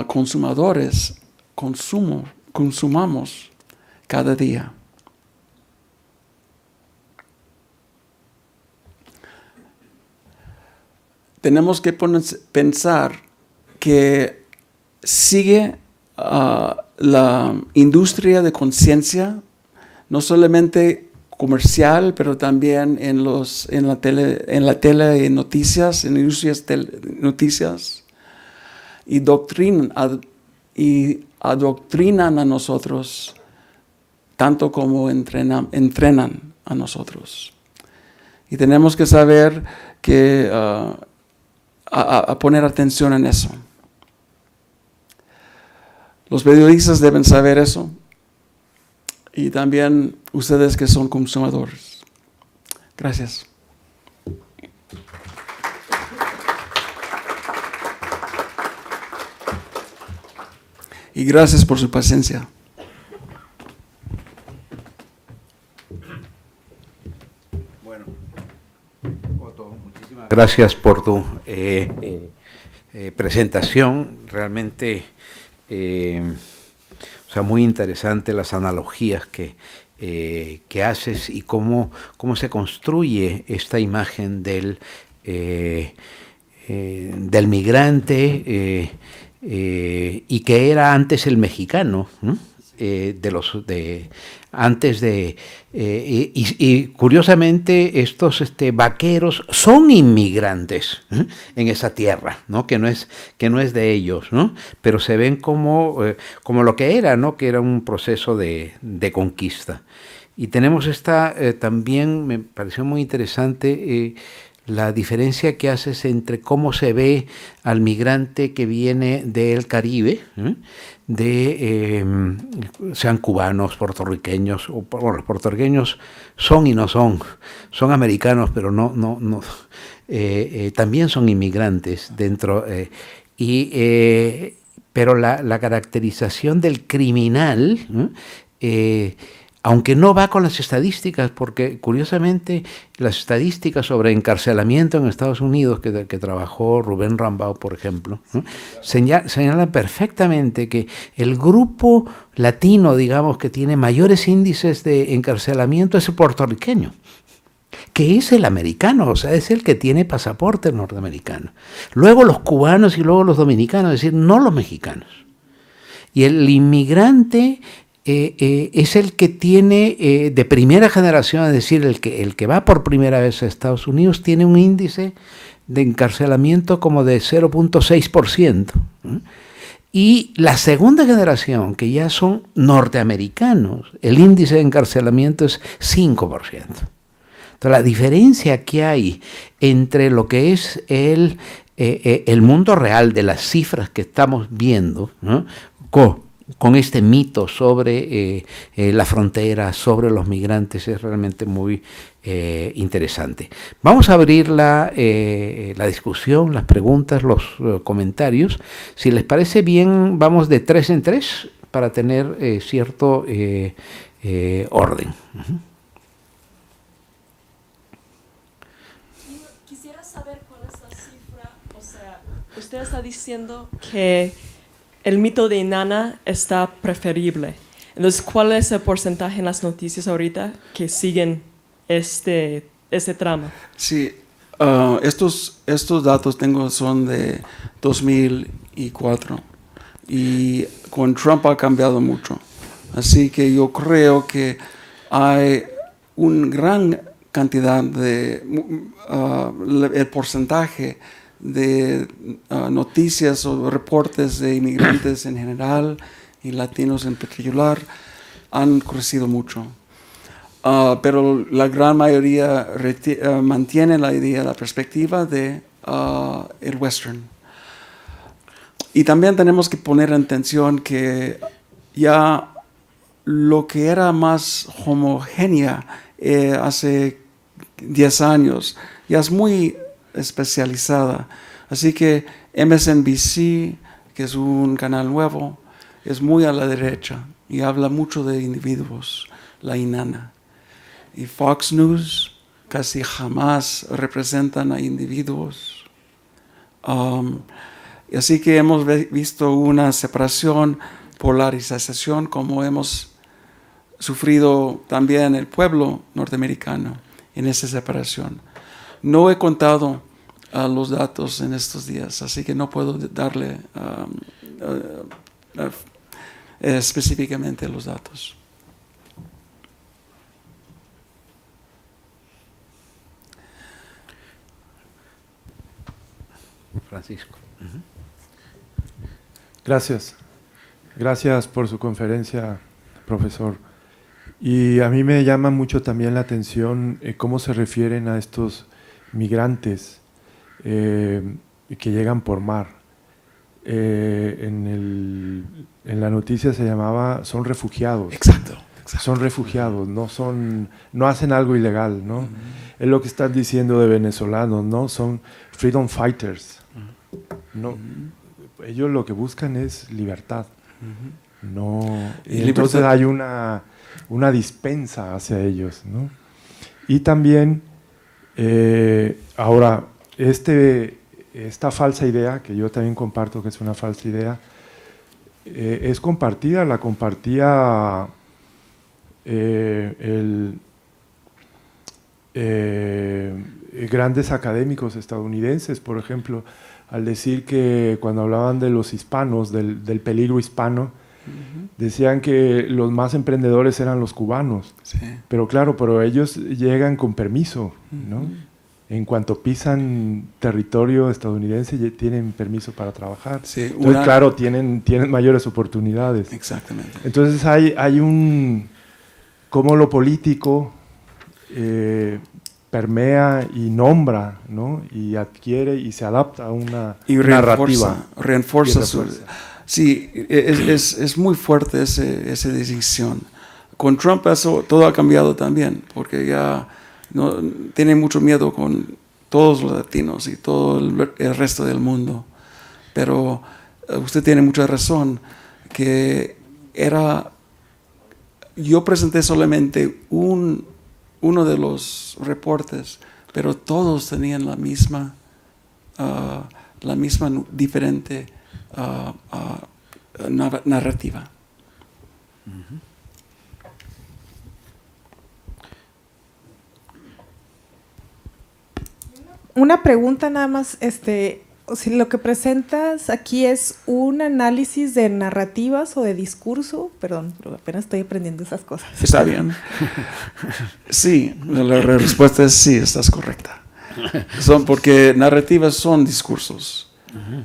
consumadores, consumamos cada día. Tenemos que pensar que sigue la industria de conciencia, no solamente comercial, pero también en la tele y noticias, en industrias de noticias, y adoctrinan a nosotros tanto como entrenan a nosotros. Y tenemos que saber que a poner atención en eso. Los periodistas deben saber eso. Y también ustedes que son consumidores. Gracias. Y gracias por su paciencia. Bueno, Otto, muchísimas gracias por tu presentación. Realmente muy interesante las analogías que haces y cómo se construye esta imagen del migrante y que era antes el mexicano, ¿no? Y curiosamente estos vaqueros son inmigrantes en esa tierra, ¿no? que no es de ellos, ¿no? Pero se ven como lo que era, ¿no? Que era un proceso de conquista. Y tenemos también me pareció muy interesante la diferencia que haces entre cómo se ve al migrante que viene del Caribe, sean cubanos, puertorriqueños, los puertorriqueños son y no son americanos, pero no también son inmigrantes dentro, pero la caracterización del criminal, aunque no va con las estadísticas, porque curiosamente las estadísticas sobre encarcelamiento en Estados Unidos, que trabajó Rubén Rambao, por ejemplo, ¿no? señalan perfectamente que el grupo latino, digamos, que tiene mayores índices de encarcelamiento es el puertorriqueño, que es el americano, o sea, es el que tiene pasaporte norteamericano. Luego los cubanos y luego los dominicanos, es decir, no los mexicanos. Y el inmigrante es el que tiene de primera generación, es decir, el que va por primera vez a Estados Unidos, tiene un índice de encarcelamiento como de 0.6%. Y la segunda generación, que ya son norteamericanos, el índice de encarcelamiento es 5%. Entonces, la diferencia que hay entre lo que es el mundo real de las cifras que estamos viendo, ¿no? con este mito sobre la frontera, sobre los migrantes, es realmente muy interesante. Vamos a abrir la discusión, las preguntas, los comentarios. Si les parece bien, vamos de 3 en 3 para tener cierto orden. Quisiera saber cuál es la cifra, o sea, usted está diciendo que el mito de Inanna está preferible. Entonces, ¿cuál es el porcentaje en las noticias ahorita que siguen este trama? Sí, estos datos son de 2004 y con Trump ha cambiado mucho. Así que yo creo que hay una gran cantidad el porcentaje de noticias o reportes de inmigrantes en general y latinos en particular han crecido mucho. Pero la gran mayoría mantiene la idea, la perspectiva de el western. Y también tenemos que poner en atención que ya lo que era más homogénea hace 10 años ya es muy especializada. Así que MSNBC, que es un canal nuevo, es muy a la derecha y habla mucho de individuos, la Inanna. Y Fox News casi jamás representan a individuos. Y así que hemos visto una separación, polarización, como hemos sufrido también el pueblo norteamericano en esa separación. No he contado los datos en estos días, así que no puedo darle específicamente los datos. Francisco. Gracias. Gracias por su conferencia, profesor. Y a mí me llama mucho también la atención cómo se refieren a estos migrantes que llegan por mar. En la noticia se llamaba, son refugiados. Exacto. Son refugiados, no hacen algo ilegal, ¿no? Es lo que están diciendo de venezolanos, ¿no? Son freedom fighters. No, ellos lo que buscan es libertad. No, y entonces hay una dispensa hacia ellos, ¿no? Y también ahora esta falsa idea, que yo también comparto que es una falsa idea, es compartida, la compartía grandes académicos estadounidenses, por ejemplo, al decir que cuando hablaban de los hispanos, del peligro hispano, decían que los más emprendedores eran los cubanos. Sí. Pero ellos llegan con permiso, ¿no? En cuanto pisan territorio estadounidense, tienen permiso para trabajar. Sí, entonces, claro, tienen mayores oportunidades. Exactamente. Entonces hay cómo lo político permea y nombra, ¿no? Y adquiere y se adapta a una narrativa. Refuerza. Sí, es muy fuerte esa decisión. Con Trump todo ha cambiado también, porque ya no tiene mucho miedo con todos los latinos y todo el resto del mundo. Pero usted tiene mucha razón, que yo presenté solamente uno de los reportes, pero todos tenían la misma diferente narrativa. Una pregunta nada más, si lo que presentas aquí es un análisis de narrativas o de discurso, perdón, pero apenas estoy aprendiendo esas cosas. Está bien. Sí, la respuesta es sí, estás correcta. Porque narrativas son discursos.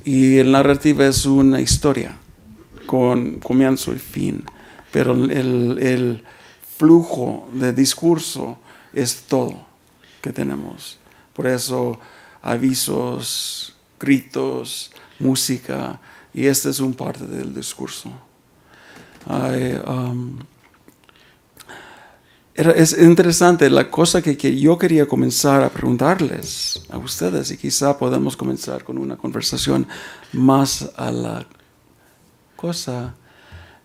Y el narrativa es una historia con comienzo y fin. Pero el flujo de discurso es todo que tenemos. Por eso avisos, gritos, música, y esta es una parte del discurso. Es interesante la cosa que yo quería comenzar a preguntarles a ustedes, y quizá podemos comenzar con una conversación más a la cosa,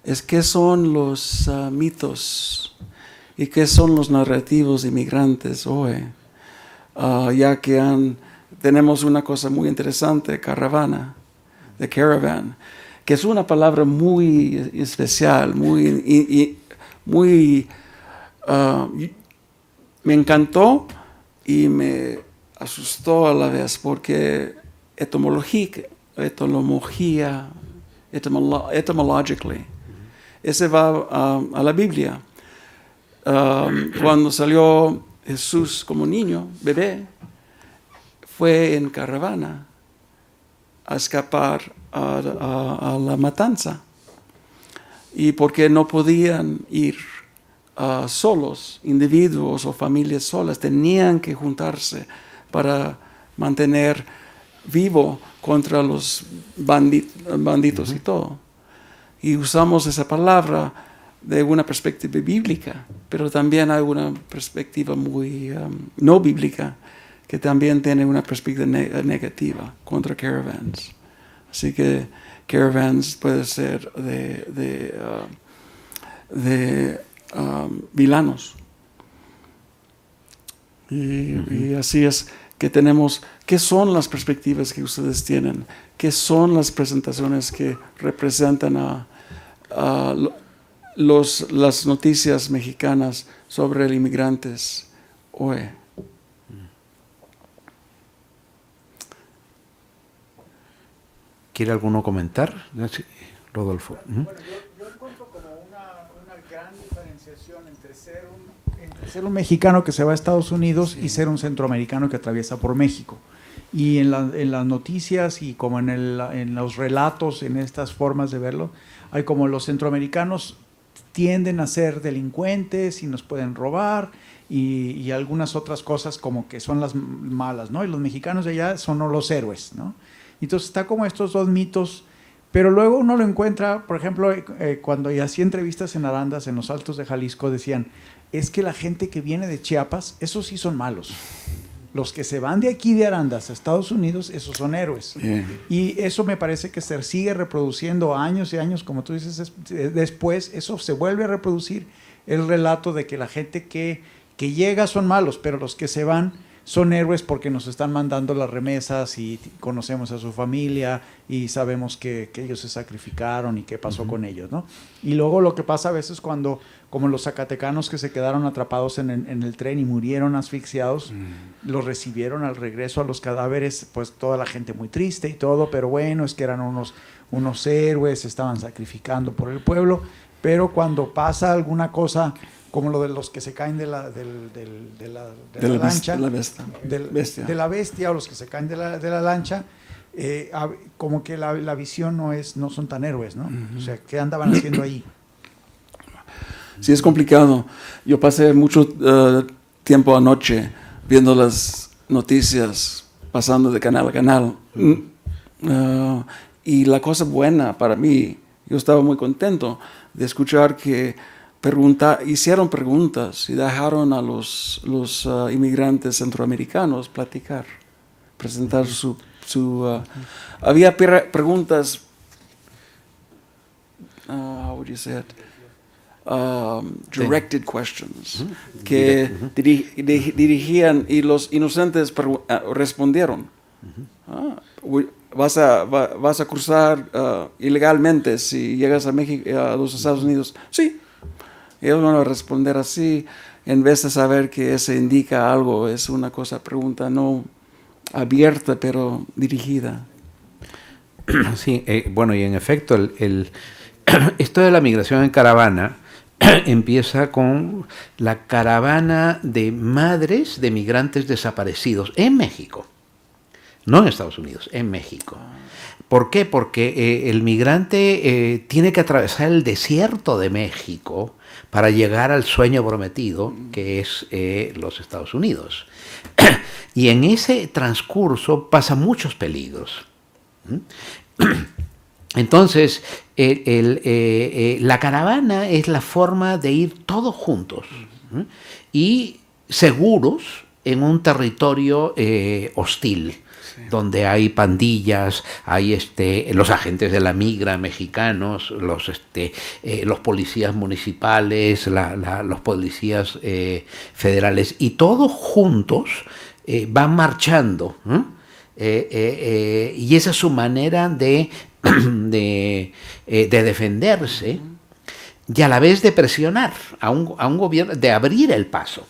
es qué son los mitos y qué son los narrativos inmigrantes hoy, ya que tenemos una cosa muy interesante, The Caravan, que es una palabra muy especial, muy me encantó y me asustó a la vez, porque etymologically, ese va a la Biblia. Cuando salió Jesús como niño, bebé, fue en caravana a escapar a la matanza. Y porque no podían ir solos, individuos o familias solas, tenían que juntarse para mantener vivo contra los banditos y todo. Y usamos esa palabra de una perspectiva bíblica, pero también hay una perspectiva muy no bíblica, que también tiene una perspectiva negativa contra caravans. Así que caravans puede ser de vilanos. Y así es que tenemos, ¿qué son las perspectivas que ustedes tienen? ¿Qué son las presentaciones que representan a las noticias mexicanas sobre los inmigrantes hoy? ¿Quiere alguno comentar? Rodolfo. Bueno, yo encuentro como una gran diferenciación entre ser un mexicano que se va a Estados Unidos y ser un centroamericano que atraviesa por México. Y en las noticias y como en los relatos, en estas formas de verlo, hay como los centroamericanos tienden a ser delincuentes y nos pueden robar y algunas otras cosas como que son las malas, ¿no? Y los mexicanos de allá son los héroes, ¿no? Entonces está como estos dos mitos, pero luego uno lo encuentra, por ejemplo, cuando hacía entrevistas en Arandas, en los Altos de Jalisco, decían, es que la gente que viene de Chiapas, esos sí son malos. Los que se van de aquí de Arandas a Estados Unidos, esos son héroes. Y eso me parece que se sigue reproduciendo años y años, como tú dices, después eso se vuelve a reproducir el relato de que la gente que llega son malos, pero los que se van son héroes porque nos están mandando las remesas y conocemos a su familia y sabemos que ellos se sacrificaron y qué pasó con ellos, ¿no? Y luego lo que pasa a veces cuando, como los zacatecanos que se quedaron atrapados en el tren y murieron asfixiados, los recibieron al regreso a los cadáveres, pues toda la gente muy triste y todo, pero bueno, es que eran unos héroes, se estaban sacrificando por el pueblo, pero cuando pasa alguna cosa como lo de los que se caen de la lancha, de la bestia, o los que se caen de la lancha, como que la visión no son tan héroes, ¿no? O sea, ¿qué andaban haciendo ahí? Sí, es complicado. Yo pasé mucho tiempo anoche viendo las noticias, pasando de canal a canal. Y la cosa buena para mí, yo estaba muy contento de escuchar que hicieron preguntas y dejaron a los inmigrantes centroamericanos platicar, presentar había preguntas, how would you say it? Directed questions que dirigían y los inocentes respondieron. Vas a cruzar ilegalmente si llegas a México, a los Estados Unidos. Sí. Ellos van a responder así, en vez de saber que eso indica algo, es una pregunta no abierta, pero dirigida. Sí, bueno, y en efecto, esto de la migración en caravana empieza con la caravana de madres de migrantes desaparecidos en México, no en Estados Unidos, en México. ¿Por qué? Porque el migrante tiene que atravesar el desierto de México para llegar al sueño prometido, que es los Estados Unidos. Y en ese transcurso pasan muchos peligros. Entonces, la caravana es la forma de ir todos juntos y seguros en un territorio hostil, donde hay pandillas, hay los agentes de la migra mexicanos, los policías municipales, los policías federales, y todos juntos van marchando Y esa es su manera de defenderse y a la vez de presionar a un gobierno, de abrir el paso.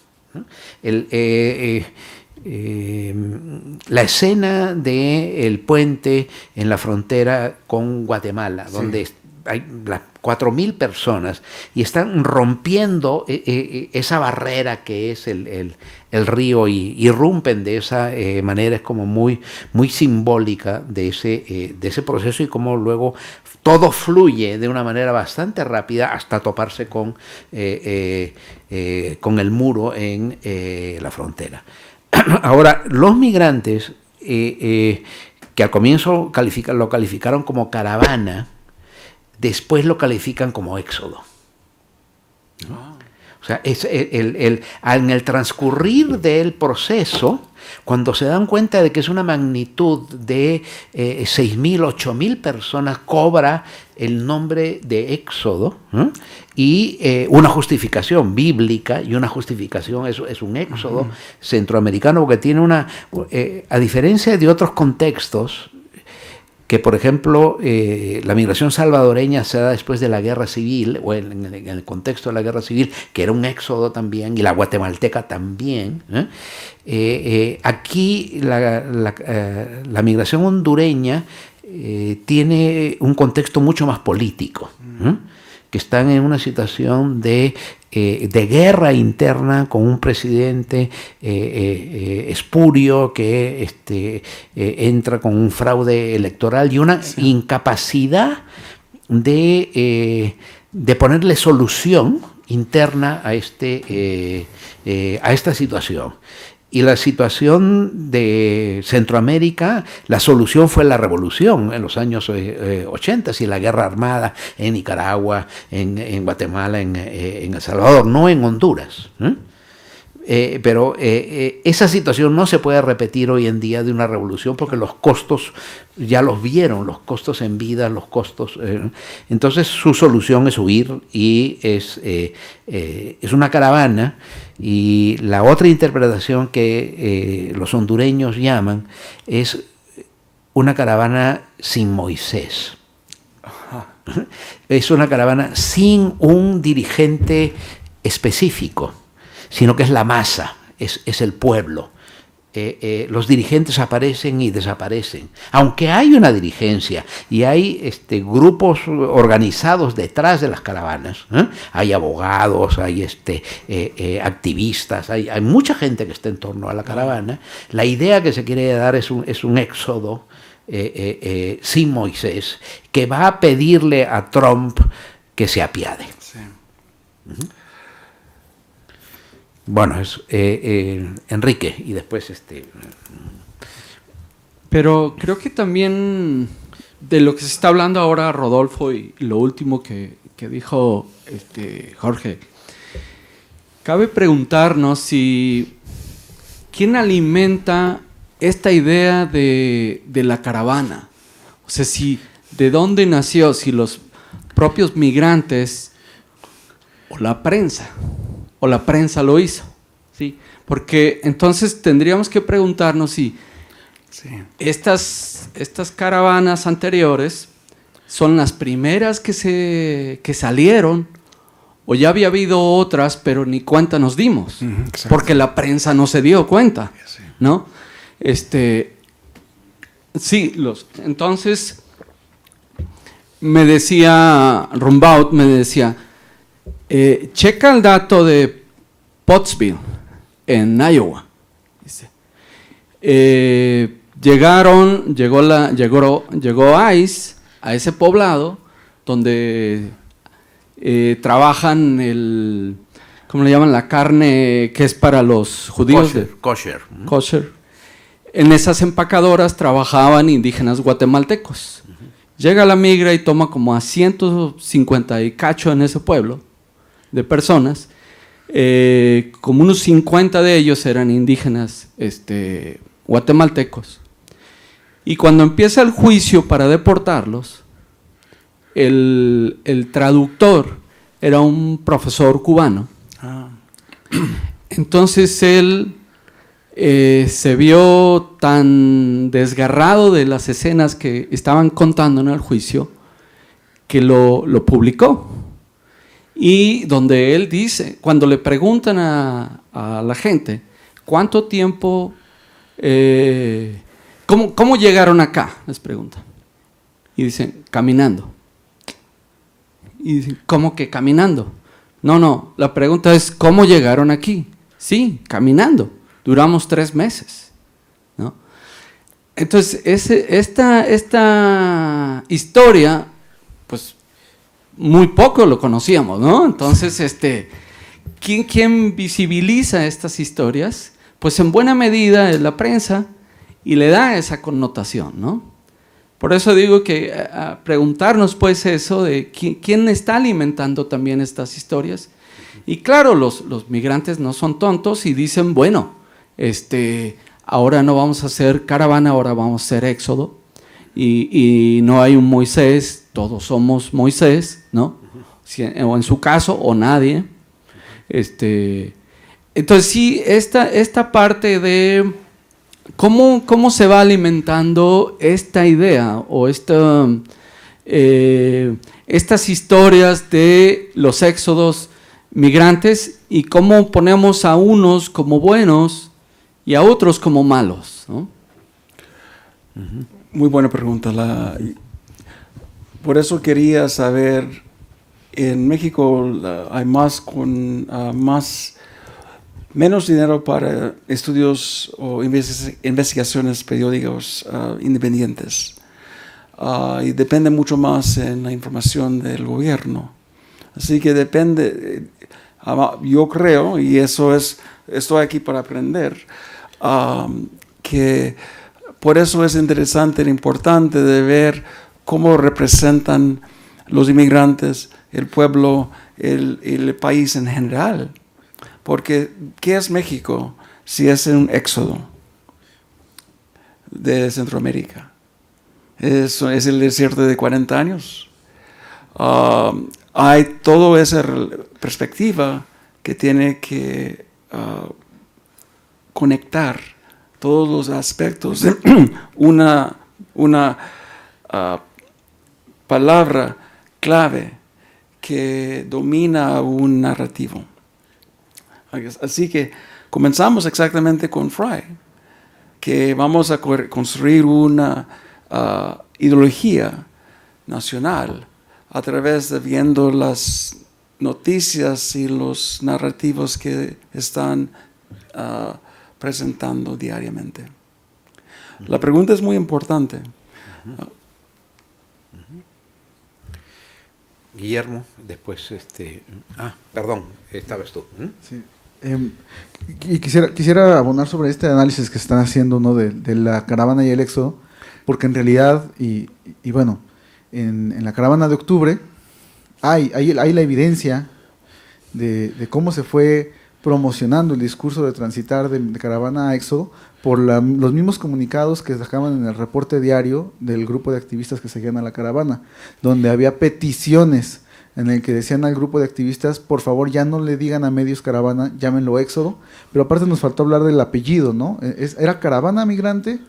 La escena del puente en la frontera con Guatemala, donde hay las 4.000 personas y están rompiendo esa barrera que es el río y irrumpen de esa manera, es como muy simbólica de ese proceso y cómo luego todo fluye de una manera bastante rápida hasta toparse con el muro en la frontera. Ahora, los migrantes que al comienzo lo calificaron como caravana, después lo califican como éxodo. ¿No? O sea, en el transcurrir del proceso, cuando se dan cuenta de que es una magnitud de 6.000, 8.000 personas, cobra el nombre de éxodo, ¿eh? Y una justificación bíblica y una justificación, es un éxodo centroamericano, porque tiene a diferencia de otros contextos, que por ejemplo la migración salvadoreña se da después de la guerra civil, o en el contexto de la guerra civil, que era un éxodo también, y la guatemalteca también. Aquí la migración hondureña tiene un contexto mucho más político, que están en una situación de guerra interna con un presidente espurio que entra con un fraude electoral y una incapacidad de ponerle solución interna a esta situación. Y la situación de Centroamérica, la solución fue la revolución en los años 80 y la guerra armada en Nicaragua, en Guatemala, en El Salvador, no en Honduras. Pero esa situación no se puede repetir hoy en día de una revolución porque los costos ya los vieron, los costos en vida, los costos. Entonces su solución es huir y es una caravana. Y la otra interpretación que los hondureños llaman es una caravana sin Moisés. Es una caravana sin un dirigente específico, sino que es la masa, es el pueblo. Los dirigentes aparecen y desaparecen, aunque hay una dirigencia y hay grupos organizados detrás de las caravanas, hay abogados, hay activistas, hay mucha gente que está en torno a la caravana. La idea que se quiere dar es un éxodo sin Moisés, que va a pedirle a Trump que se apiade. Sí. Bueno, es Enrique y después Pero creo que también de lo que se está hablando ahora, Rodolfo, y lo último que dijo Jorge, cabe preguntarnos si quién alimenta esta idea de la caravana. O sea, si de dónde nació, si los propios migrantes o la prensa lo hizo, ¿sí? Porque entonces tendríamos que preguntarnos si estas caravanas anteriores son las primeras que salieron, o ya había habido otras, pero ni cuenta nos dimos, porque la prensa no se dio cuenta, ¿no? Entonces me decía Rumbaud, checa el dato de Pottsville, en Iowa. Dice, llegó ICE a ese poblado donde trabajan ¿cómo le llaman? La carne que es para los judíos. Kosher. En esas empacadoras trabajaban indígenas guatemaltecos. Llega la migra y toma como a 150 y cacho en ese pueblo de personas, como unos 50 de ellos eran indígenas guatemaltecos. Y cuando empieza el juicio para deportarlos, el traductor era un profesor cubano. Entonces él se vio tan desgarrado de las escenas que estaban contando en el juicio que lo publicó. Y donde él dice, cuando le preguntan a la gente, ¿cuánto tiempo, cómo llegaron acá? Les preguntan. Y dicen, caminando. Y dicen, ¿cómo que caminando? No, la pregunta es, ¿cómo llegaron aquí? Sí, caminando. Duramos 3 meses, ¿no? Entonces, esta historia, pues, muy poco lo conocíamos, ¿no? Entonces, ¿quién visibiliza estas historias? Pues en buena medida es la prensa y le da esa connotación, ¿no? Por eso digo que a preguntarnos pues eso de quién está alimentando también estas historias. Y claro, los migrantes no son tontos y dicen, bueno, ahora no vamos a hacer caravana, ahora vamos a hacer éxodo. Y no hay un Moisés, todos somos Moisés, ¿no? O en su caso, o nadie. Entonces sí, esta parte de cómo se va alimentando esta idea o estas historias de los éxodos migrantes y cómo ponemos a unos como buenos y a otros como malos, ¿no? Muy buena pregunta. Por eso quería saber, en México hay menos dinero para estudios o investigaciones periódicos independientes. Y depende mucho más en la información del gobierno. Así que depende, yo creo, y estoy aquí para aprender, que por eso es interesante e importante de ver cómo representan los inmigrantes, el pueblo, el país en general. Porque, ¿qué es México si es un éxodo de Centroamérica? Es el desierto de 40 años. Hay toda esa perspectiva que tiene que conectar todos los aspectos de una palabra clave que domina un narrativo. Así que comenzamos exactamente con Frye, que vamos a construir una ideología nacional a través de viendo las noticias y los narrativos que están presentando diariamente. La pregunta es muy importante. Guillermo, después perdón, estabas tú. Sí. Y quisiera abonar sobre este análisis que están haciendo, ¿no? de la caravana y el éxodo, porque en realidad, y bueno, en la caravana de octubre hay la evidencia de cómo se fue promocionando el discurso de transitar de caravana a éxodo por los mismos comunicados que sacaban en el reporte diario del grupo de activistas que seguían a la caravana, donde había peticiones en el que decían al grupo de activistas, por favor ya no le digan a medios caravana, llámenlo éxodo, pero aparte nos faltó hablar del apellido, ¿no? Era caravana migrante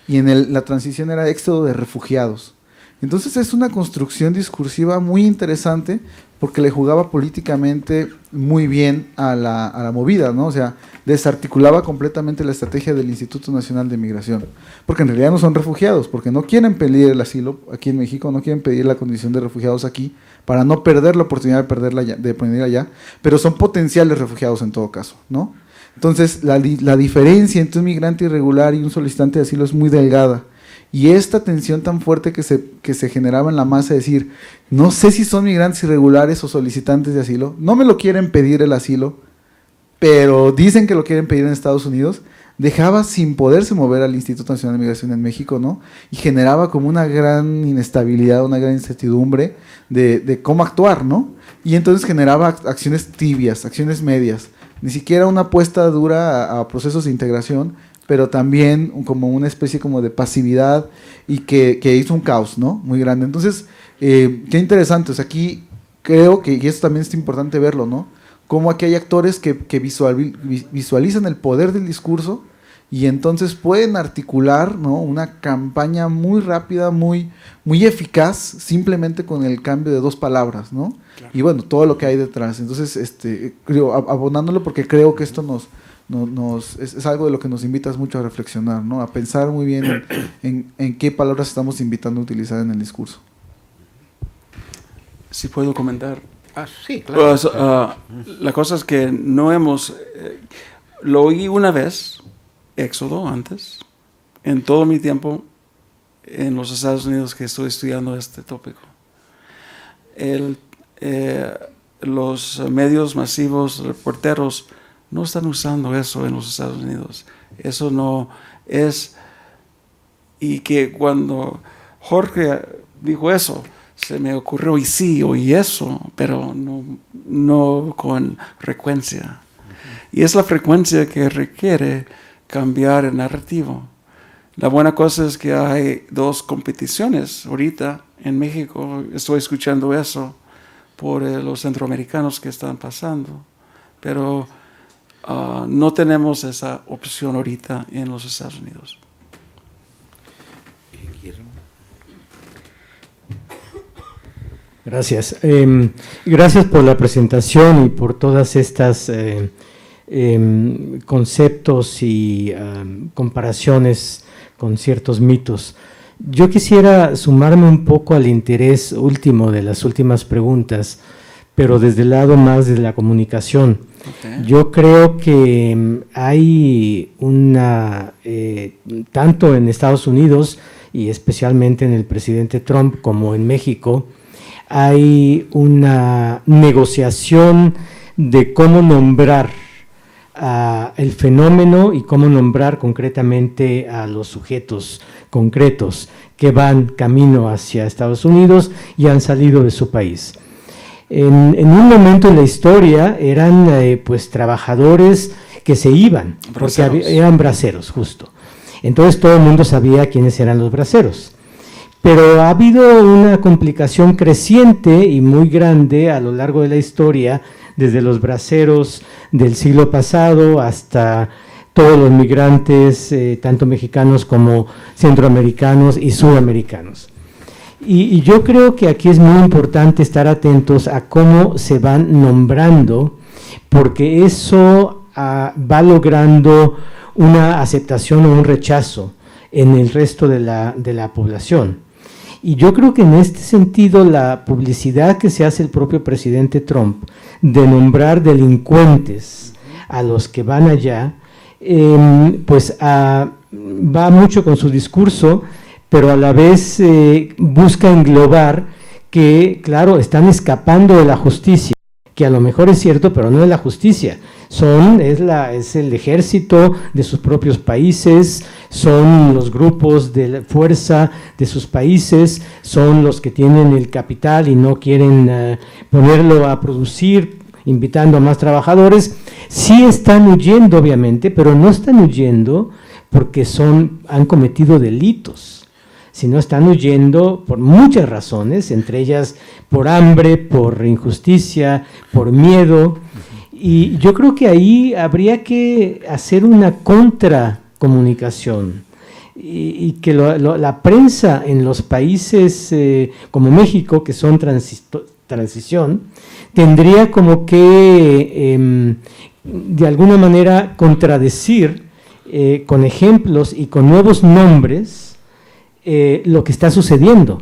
y en la transición era éxodo de refugiados. Entonces es una construcción discursiva muy interesante porque le jugaba políticamente muy bien a la movida, ¿no? O sea, desarticulaba completamente la estrategia del Instituto Nacional de Migración, porque en realidad no son refugiados, porque no quieren pedir el asilo aquí en México, no quieren pedir la condición de refugiados aquí, para no perder la oportunidad de venir allá, pero son potenciales refugiados en todo caso, ¿no? Entonces, la diferencia entre un migrante irregular y un solicitante de asilo es muy delgada. Y esta tensión tan fuerte que se generaba en la masa, es decir, no sé si son migrantes irregulares o solicitantes de asilo, no me lo quieren pedir el asilo, pero dicen que lo quieren pedir en Estados Unidos, dejaba sin poderse mover al Instituto Nacional de Migración en México, ¿no? Y generaba como una gran inestabilidad, una gran incertidumbre de cómo actuar, ¿no? Y entonces generaba acciones tibias, acciones medias, ni siquiera una apuesta dura a procesos de integración, pero también como una especie como de pasividad y que hizo un caos, ¿no? Muy grande. Entonces, qué interesante. O sea, aquí creo que, y eso también es importante verlo, ¿no? Cómo aquí hay actores que visualizan el poder del discurso y entonces pueden articular, ¿no?, una campaña muy rápida, muy eficaz, simplemente con el cambio de 2 palabras, ¿no? Claro. Y bueno, todo lo que hay detrás. Entonces, creo, abonándolo, porque creo que esto es algo de lo que nos invitas mucho a reflexionar, ¿no?, a pensar muy bien en qué palabras estamos invitando a utilizar en el discurso. Si puedo comentar. Sí, claro. Pues, la cosa es que no hemos... lo oí una vez, Éxodo, antes, en todo mi tiempo en los Estados Unidos que estoy estudiando este tópico. Los medios masivos, reporteros, no están usando eso en los Estados Unidos. Eso no es... Y que cuando Jorge dijo eso, se me ocurrió, y sí, oí eso, pero no con frecuencia. Y es la frecuencia que requiere cambiar el narrativo. La buena cosa es que hay 2 competiciones ahorita en México. Estoy escuchando eso por los centroamericanos que están pasando, pero no tenemos esa opción ahorita en los Estados Unidos. Gracias. Gracias por la presentación y por todas estas conceptos y comparaciones con ciertos mitos. Yo quisiera sumarme un poco al interés último de las últimas preguntas, pero desde el lado más de la comunicación. Okay. Yo creo que hay tanto en Estados Unidos y especialmente en el presidente Trump como en México, hay una negociación de cómo nombrar el fenómeno y cómo nombrar concretamente a los sujetos concretos que van camino hacia Estados Unidos y han salido de su país. En un momento en la historia eran pues trabajadores que se iban, porque eran braceros, justo. Entonces todo el mundo sabía quiénes eran los braceros. Pero ha habido una complicación creciente y muy grande a lo largo de la historia, desde los braceros del siglo pasado hasta todos los migrantes, tanto mexicanos como centroamericanos y sudamericanos. Y yo creo que aquí es muy importante estar atentos a cómo se van nombrando, porque eso va logrando una aceptación o un rechazo en el resto de la población. Y yo creo que en este sentido la publicidad que se hace el propio presidente Trump de nombrar delincuentes a los que van allá, pues va mucho con su discurso, pero a la vez busca englobar que, claro, están escapando de la justicia, que a lo mejor es cierto, pero no es la justicia. Es el ejército de sus propios países, son los grupos de fuerza de sus países, son los que tienen el capital y no quieren ponerlo a producir, invitando a más trabajadores. Sí están huyendo, obviamente, pero no están huyendo porque han cometido delitos, sino están huyendo por muchas razones, entre ellas por hambre, por injusticia, por miedo. Y yo creo que ahí habría que hacer una contracomunicación y que la prensa en los países como México, que son transición, tendría como que de alguna manera contradecir con ejemplos y con nuevos nombres lo que está sucediendo,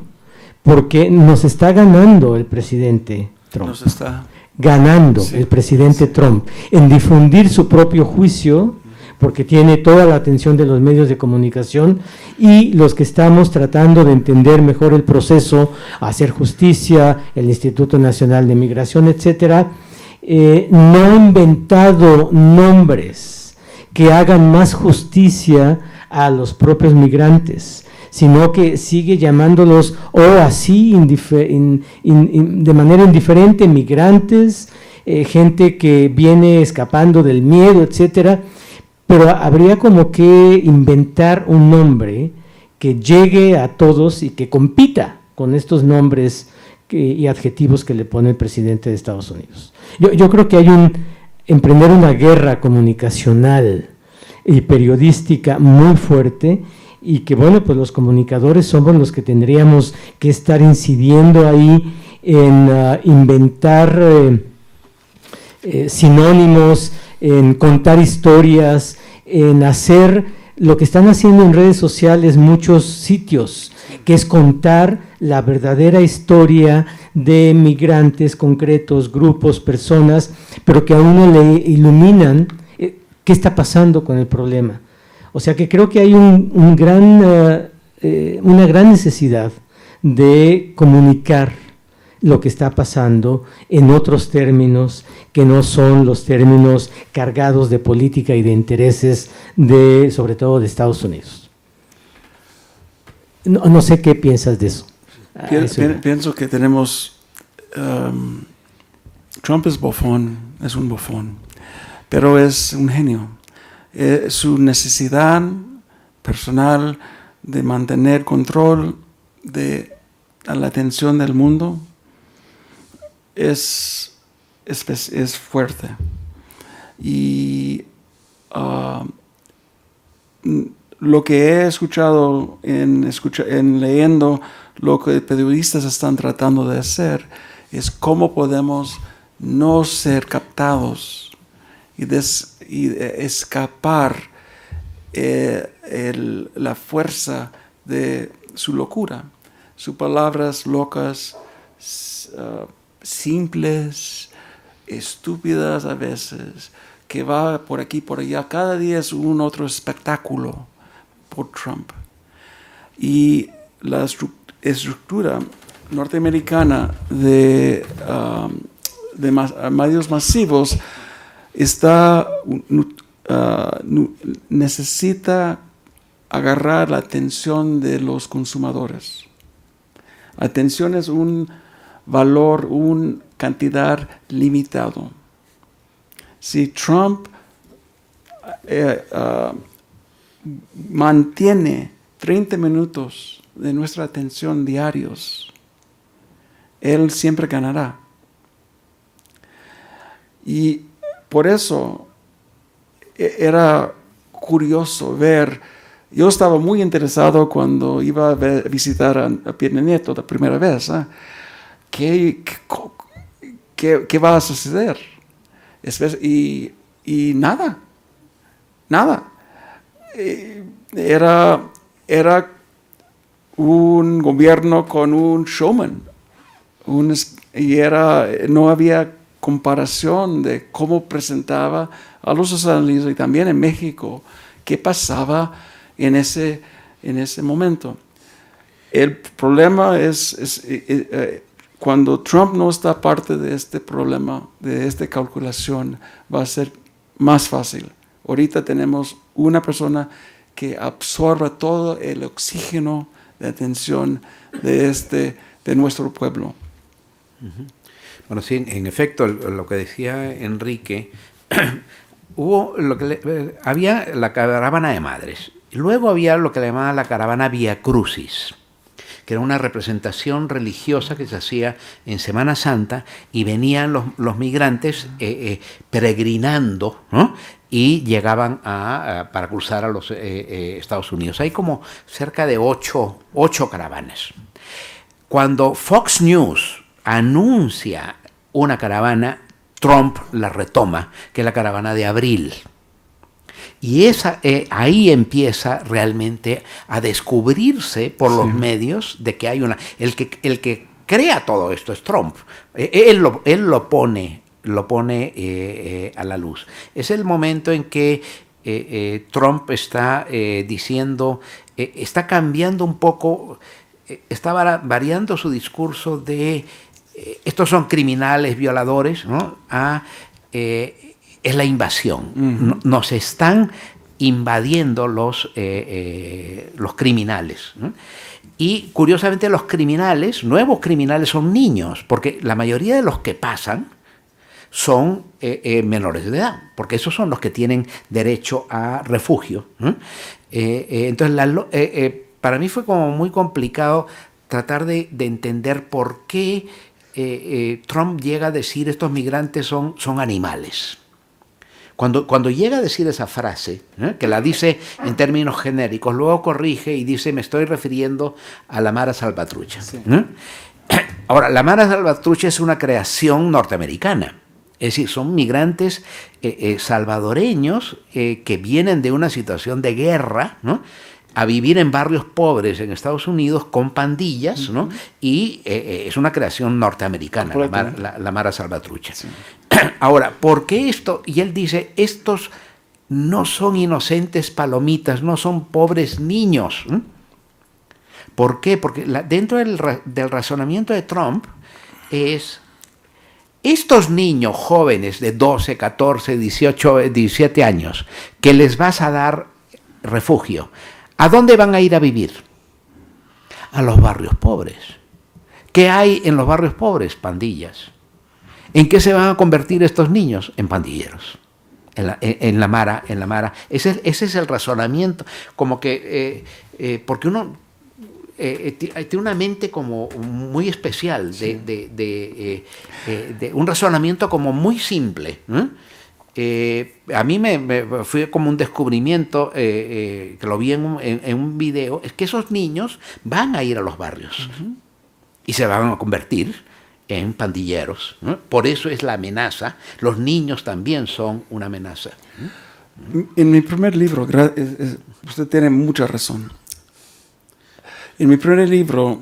porque nos está ganando el presidente Trump. Nos está ganando el presidente Trump en difundir su propio juicio, porque tiene toda la atención de los medios de comunicación, y los que estamos tratando de entender mejor el proceso, hacer justicia, el Instituto Nacional de Migración, etcétera, no ha inventado nombres que hagan más justicia a los propios migrantes, sino que sigue llamándolos así de manera indiferente, migrantes, gente que viene escapando del miedo, etcétera. Pero habría como que inventar un nombre que llegue a todos y que compita con estos nombres y adjetivos que le pone el presidente de Estados Unidos. Yo creo que hay emprender una guerra comunicacional y periodística muy fuerte, y que bueno, pues los comunicadores somos los que tendríamos que estar incidiendo ahí en inventar sinónimos, en contar historias, en hacer lo que están haciendo en redes sociales muchos sitios, que es contar la verdadera historia de migrantes concretos, grupos, personas, pero que a uno le iluminan qué está pasando con el problema. O sea que creo que hay una gran necesidad de comunicar lo que está pasando en otros términos que no son los términos cargados de política y de intereses, sobre todo de Estados Unidos. No sé qué piensas de eso. Pienso que tenemos... Trump es bofón, es un bofón, pero es un genio. Su necesidad personal de mantener control de la atención del mundo es fuerte. Y lo que he escuchado en leyendo lo que periodistas están tratando de hacer es cómo podemos no ser captados y escapar la fuerza de su locura, sus palabras locas, simples, estúpidas a veces, que va por aquí, por allá. Cada día es un otro espectáculo por Trump. Y la estructura norteamericana de medios masivos necesita agarrar la atención de los consumidores. Atención es un valor, una cantidad limitado. Si Trump mantiene 30 minutos de nuestra atención diarios, él siempre ganará. Y por eso era curioso ver. Yo estaba muy interesado cuando iba a visitar a Peña Nieto la primera vez. ¿Qué va a suceder? Y nada. Era un gobierno con un showman. No había comparación de cómo presentaba a los Estados Unidos y también en México qué pasaba en ese momento. El problema es cuando Trump no está parte de este problema, de esta calculación, va a ser más fácil. Ahorita tenemos una persona que absorbe todo el oxígeno de atención de nuestro pueblo. Bueno, sí, en efecto, lo que decía Enrique, había la caravana de madres, y luego había lo que le llamaban la caravana Via Crucis, que era una representación religiosa que se hacía en Semana Santa, y venían los migrantes peregrinando, ¿no? Y llegaban para cruzar a los Estados Unidos. Hay como cerca de 8 caravanas. Cuando Fox News anuncia una caravana, Trump la retoma, que es la caravana de abril. Y ahí empieza realmente a descubrirse por los medios de que hay el que crea todo esto es Trump. Él lo pone a la luz. Es el momento en que Trump está diciendo, está cambiando un poco, está variando su discurso de estos son criminales, violadores, ¿no? Es la invasión. Nos están invadiendo los criminales, ¿no? Y curiosamente los nuevos criminales son niños, porque la mayoría de los que pasan son menores de edad, porque esos son los que tienen derecho a refugio, ¿no? Entonces, para mí fue como muy complicado tratar de entender por qué Trump llega a decir estos migrantes son animales, Cuando llega a decir esa frase, que la dice en términos genéricos, luego corrige y dice, me estoy refiriendo a la Mara Salvatrucha. Sí. Ahora, la Mara Salvatrucha es una creación norteamericana. Es decir, son migrantes salvadoreños que vienen de una situación de guerra, ¿no?, a vivir en barrios pobres en Estados Unidos con pandillas, ¿no? Y es una creación norteamericana, la Mara Salvatrucha. Sí. Ahora, ¿por qué esto? Y él dice, estos no son inocentes palomitas, no son pobres niños. ¿Por qué? Porque dentro del razonamiento de Trump es, estos niños jóvenes de 12, 14, 18, 17 años, que les vas a dar refugio, ¿a dónde van a ir a vivir? A los barrios pobres. ¿Qué hay en los barrios pobres? Pandillas. ¿En qué se van a convertir estos niños? En pandilleros. En la Mara. Ese es el razonamiento. Como que, porque uno tiene una mente como muy especial, de un razonamiento como muy simple, a mí me fue como un descubrimiento, que lo vi en un video, es que esos niños van a ir a los barrios y se van a convertir en pandilleros, ¿no? Por eso es la amenaza. Los niños también son una amenaza. En mi primer libro, usted tiene mucha razón. En mi primer libro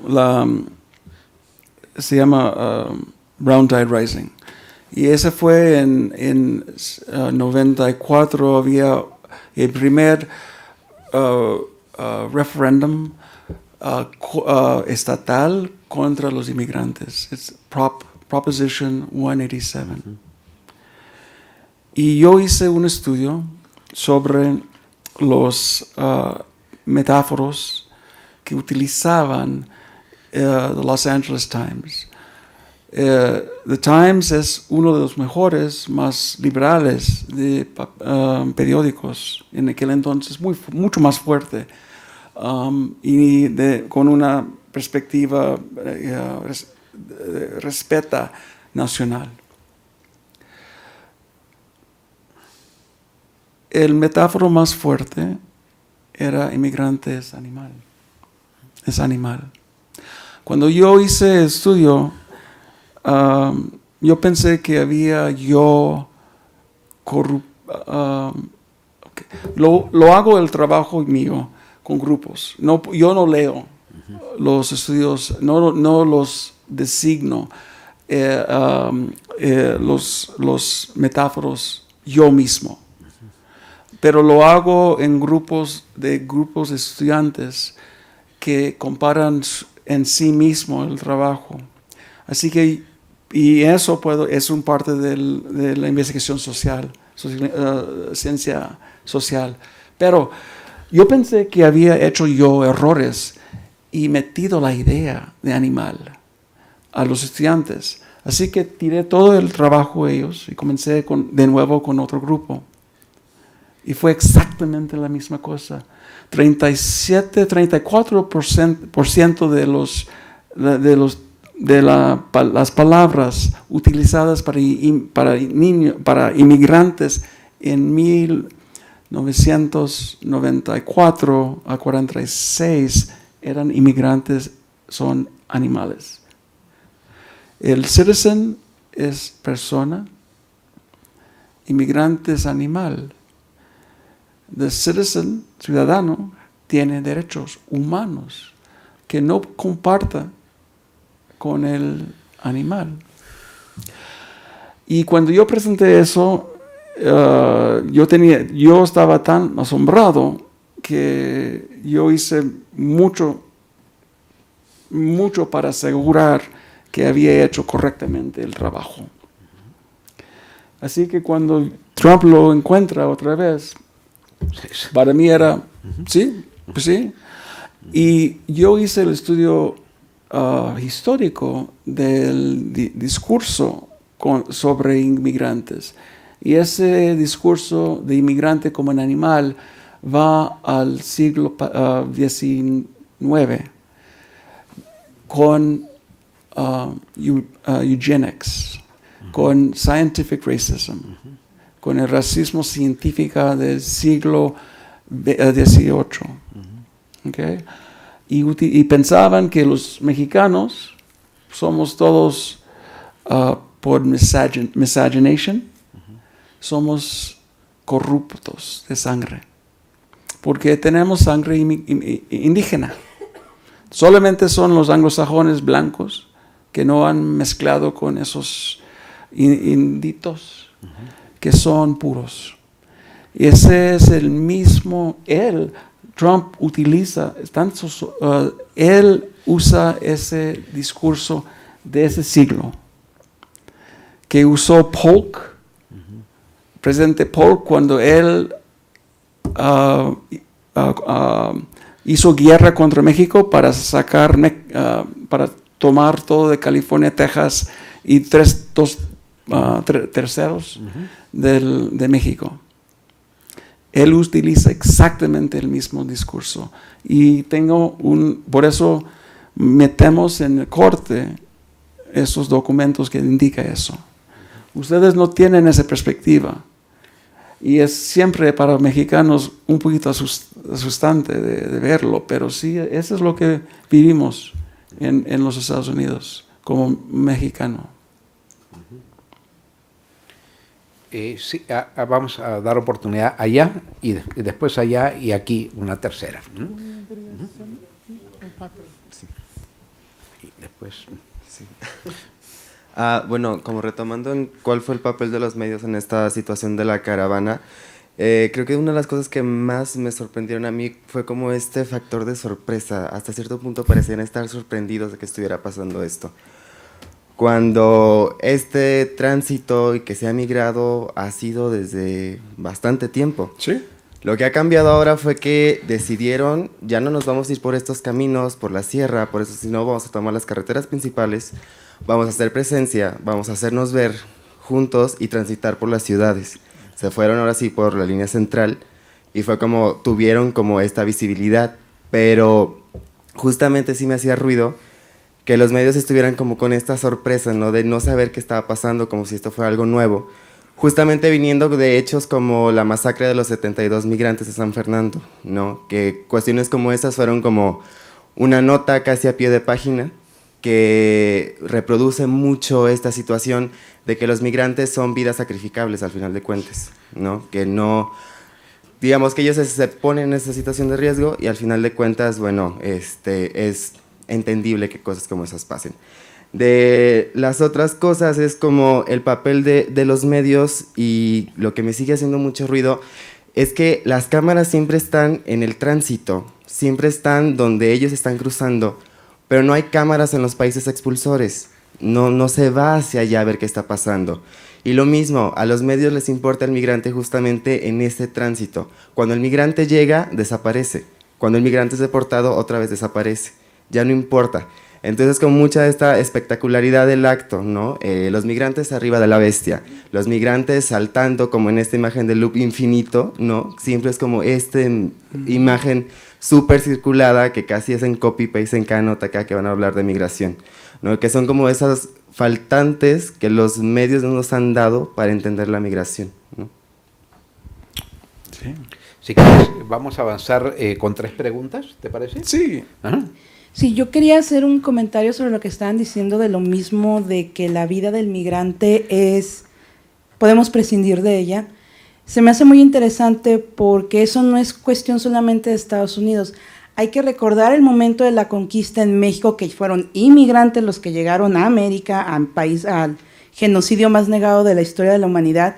se llama Brown Tide Rising. Y ese fue en 94, había el primer referéndum estatal contra los inmigrantes. Es Proposition 187. Y yo hice un estudio sobre los metáforos que utilizaban the Los Angeles Times. The Times es uno de los mejores, más liberales de periódicos en aquel entonces, mucho más fuerte, y con una perspectiva respeta nacional. El metáforo más fuerte era inmigrante es animal. Es animal. Cuando yo hice el estudio, yo pensé que había lo hago el trabajo mío con grupos. Yo no leo los estudios, no los designo, los metáforos yo mismo. Pero lo hago en grupos de estudiantes que comparan en sí mismo el trabajo. Así que, y eso es un parte de la investigación social, ciencia social. Pero yo pensé que había hecho yo errores y metido la idea de animal a los estudiantes. Así que tiré todo el trabajo de ellos y comencé de nuevo con otro grupo. Y fue exactamente la misma cosa. 34% de las palabras utilizadas para inmigrantes en 1994 a 46 eran inmigrantes, son animales. El citizen es persona, inmigrante es animal. The citizen, ciudadano, tiene derechos humanos que no comparta con el animal. Y cuando yo presenté eso, yo estaba tan asombrado que yo hice mucho para asegurar que había hecho correctamente el trabajo. Así que cuando Trump lo encuentra otra vez, para mí era, sí, pues sí. Y yo hice el estudio histórico del discurso sobre inmigrantes. Y ese discurso de inmigrante como un animal va al siglo XIX con eugenics, con scientific racism, con el racismo científico del siglo XVIII. ¿Okay? Y pensaban que los mexicanos somos todos por miscegenation, somos corruptos de sangre, porque tenemos sangre indígena. Solamente son los anglosajones blancos que no han mezclado con esos inditos que son puros. Y ese es el mismo, Trump utiliza, él usa ese discurso de ese siglo que usó Polk, presidente Polk, cuando él hizo guerra contra México para para tomar todo de California, Texas y dos terceros de México. Él utiliza exactamente el mismo discurso. Y por eso metemos en el corte esos documentos que indican eso. Ustedes no tienen esa perspectiva. Y es siempre para mexicanos un poquito asustante de verlo, pero sí, eso es lo que vivimos en los Estados Unidos como mexicano. Sí, vamos a dar oportunidad allá y después allá y aquí una tercera. Sí. Y después. Sí. Bueno, como retomando en cuál fue el papel de los medios en esta situación de la caravana, creo que una de las cosas que más me sorprendieron a mí fue como este factor de sorpresa. Hasta cierto punto parecían estar sorprendidos de que estuviera pasando esto. Cuando este tránsito y que se ha migrado ha sido desde bastante tiempo. Sí. Lo que ha cambiado ahora fue que decidieron, ya no nos vamos a ir por estos caminos, por la sierra, por eso si no vamos a tomar las carreteras principales, vamos a hacer presencia, vamos a hacernos ver juntos y transitar por las ciudades. Se fueron ahora sí por la línea central y fue como, tuvieron como esta visibilidad, pero justamente sí me hacía ruido que los medios estuvieran como con esta sorpresa, ¿no? De no saber qué estaba pasando, como si esto fuera algo nuevo. Justamente viniendo de hechos como la masacre de los 72 migrantes de San Fernando, ¿no? Que cuestiones como esas fueron como una nota casi a pie de página que reproduce mucho esta situación de que los migrantes son vidas sacrificables al final de cuentas, ¿no? Que no, digamos que ellos se ponen en esa situación de riesgo y al final de cuentas, bueno, es entendible que cosas como esas pasen. De las otras cosas es como el papel de los medios, y lo que me sigue haciendo mucho ruido es que las cámaras siempre están en el tránsito, siempre están donde ellos están cruzando, pero no hay cámaras en los países expulsores, no se va hacia allá a ver qué está pasando. Y lo mismo, a los medios les importa el migrante justamente en ese tránsito. Cuando el migrante llega, desaparece. Cuando el migrante es deportado, otra vez desaparece. Ya no importa. Entonces, con mucha de esta espectacularidad del acto, ¿no? Los migrantes arriba de la bestia, los migrantes saltando como en esta imagen del loop infinito, ¿no? Siempre es como esta imagen súper circulada que casi es en copy-paste en cada nota acá que van a hablar de migración, ¿no? Que son como esas faltantes que los medios no nos han dado para entender la migración, ¿no? Sí. Si quieres, vamos a avanzar con 3 preguntas, ¿te parece? Sí. Ajá. Sí, yo quería hacer un comentario sobre lo que estaban diciendo de lo mismo, de que la vida del migrante podemos prescindir de ella. Se me hace muy interesante porque eso no es cuestión solamente de Estados Unidos. Hay que recordar el momento de la conquista en México, que fueron inmigrantes los que llegaron a América, al genocidio más negado de la historia de la humanidad,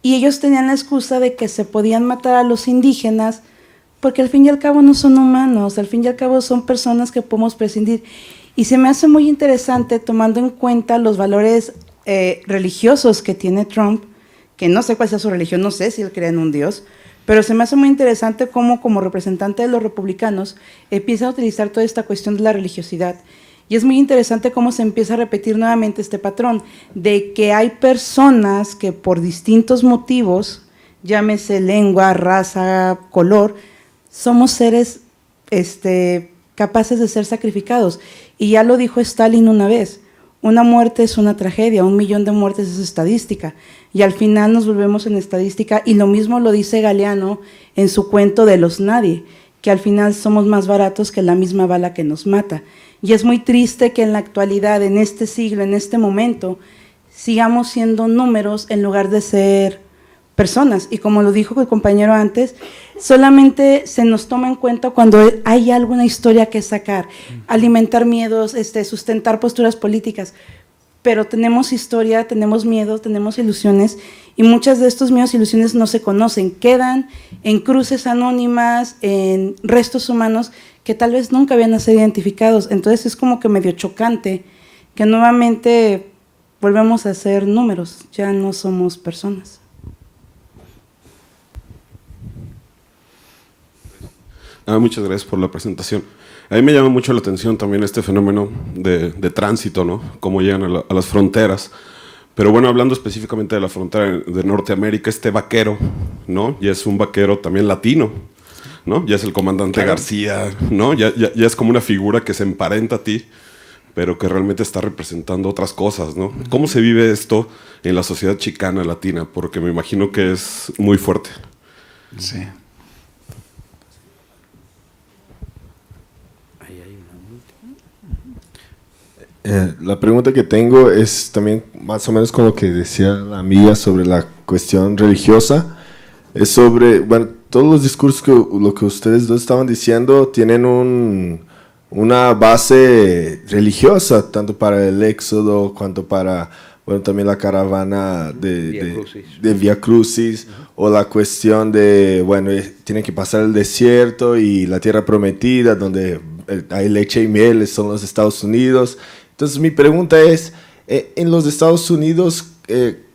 y ellos tenían la excusa de que se podían matar a los indígenas porque al fin y al cabo no son humanos, al fin y al cabo son personas que podemos prescindir. Y se me hace muy interesante tomando en cuenta los valores religiosos que tiene Trump, que no sé cuál sea su religión, no sé si él cree en un Dios, pero se me hace muy interesante cómo como representante de los republicanos empieza a utilizar toda esta cuestión de la religiosidad. Y es muy interesante cómo se empieza a repetir nuevamente este patrón de que hay personas que por distintos motivos, llámese lengua, raza, color, somos seres capaces de ser sacrificados. Y ya lo dijo Stalin una vez, Una muerte es una tragedia, 1 millón de muertes es estadística. Y al final nos volvemos en estadística, y lo mismo lo dice Galeano en su cuento de Los Nadie, que al final somos más baratos que la misma bala que nos mata. Y es muy triste que en la actualidad, en este siglo, en este momento, sigamos siendo números en lugar de ser personas. Y como lo dijo el compañero antes, solamente se nos toma en cuenta cuando hay alguna historia que sacar, alimentar miedos, sustentar posturas políticas. Pero tenemos historia, tenemos miedo, tenemos ilusiones, y muchas de estos miedos e ilusiones no se conocen, quedan en cruces anónimas, en restos humanos que tal vez nunca habían sido identificados. Entonces es como que medio chocante que nuevamente volvemos a ser números, ya no somos personas. Muchas gracias por la presentación. A mí me llama mucho la atención también este fenómeno de tránsito, ¿no? Cómo llegan a las fronteras. Pero bueno, hablando específicamente de la frontera de Norteamérica, este vaquero, ¿no? Ya es un vaquero también latino, ¿no? Ya es el comandante Claro. García, ¿no? Ya es como una figura que se emparenta a ti, pero que realmente está representando otras cosas, ¿no? ¿Cómo se vive esto en la sociedad chicana latina? Porque me imagino que es muy fuerte. Sí. La pregunta que tengo es también más o menos con lo que decía la amiga sobre la cuestión religiosa. Es sobre, bueno, todos los discursos lo que ustedes dos estaban diciendo tienen una base religiosa, tanto para el Éxodo, cuanto para, bueno, también la caravana de Vía Crucis, o la cuestión de, bueno, tienen que pasar el desierto y la tierra prometida, donde hay leche y miel, son los Estados Unidos. Entonces mi pregunta es, en los Estados Unidos,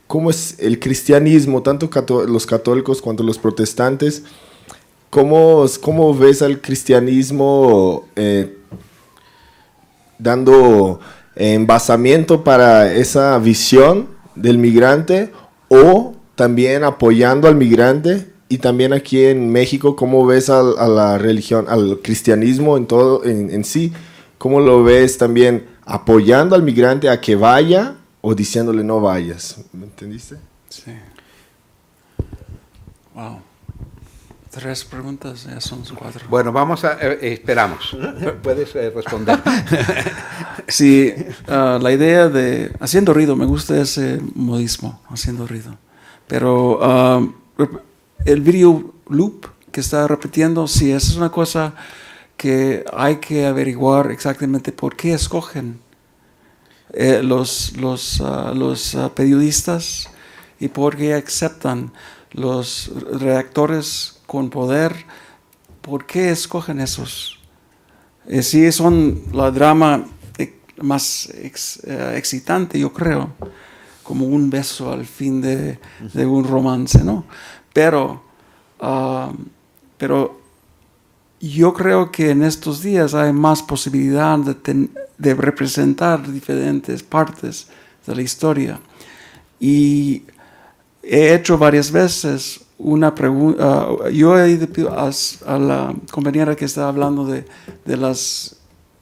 ¿cómo es el cristianismo, tanto los católicos cuanto los protestantes? ¿Cómo ves al cristianismo dando embasamiento para esa visión del migrante, o también apoyando al migrante? Y también aquí en México, ¿cómo ves a la religión, al cristianismo en sí? ¿Cómo lo ves también apoyando al migrante a que vaya o diciéndole no vayas? ¿Me entendiste? Sí. Wow. 3 preguntas, ya son 4. Bueno, vamos a... esperamos. Puedes responder. Sí, la idea de haciendo ruido, me gusta ese modismo, haciendo ruido. Pero el video loop que está repitiendo, sí, esa es una cosa que hay que averiguar exactamente por qué escogen los periodistas y por qué aceptan los redactores con poder, por qué escogen esos. Sí, son la drama más excitante, yo creo, como un beso al fin de un romance, ¿no? Pero yo creo que en estos días hay más posibilidad de representar diferentes partes de la historia. Y he hecho varias veces una pregunta. Yo he ido a la compañera que está hablando de los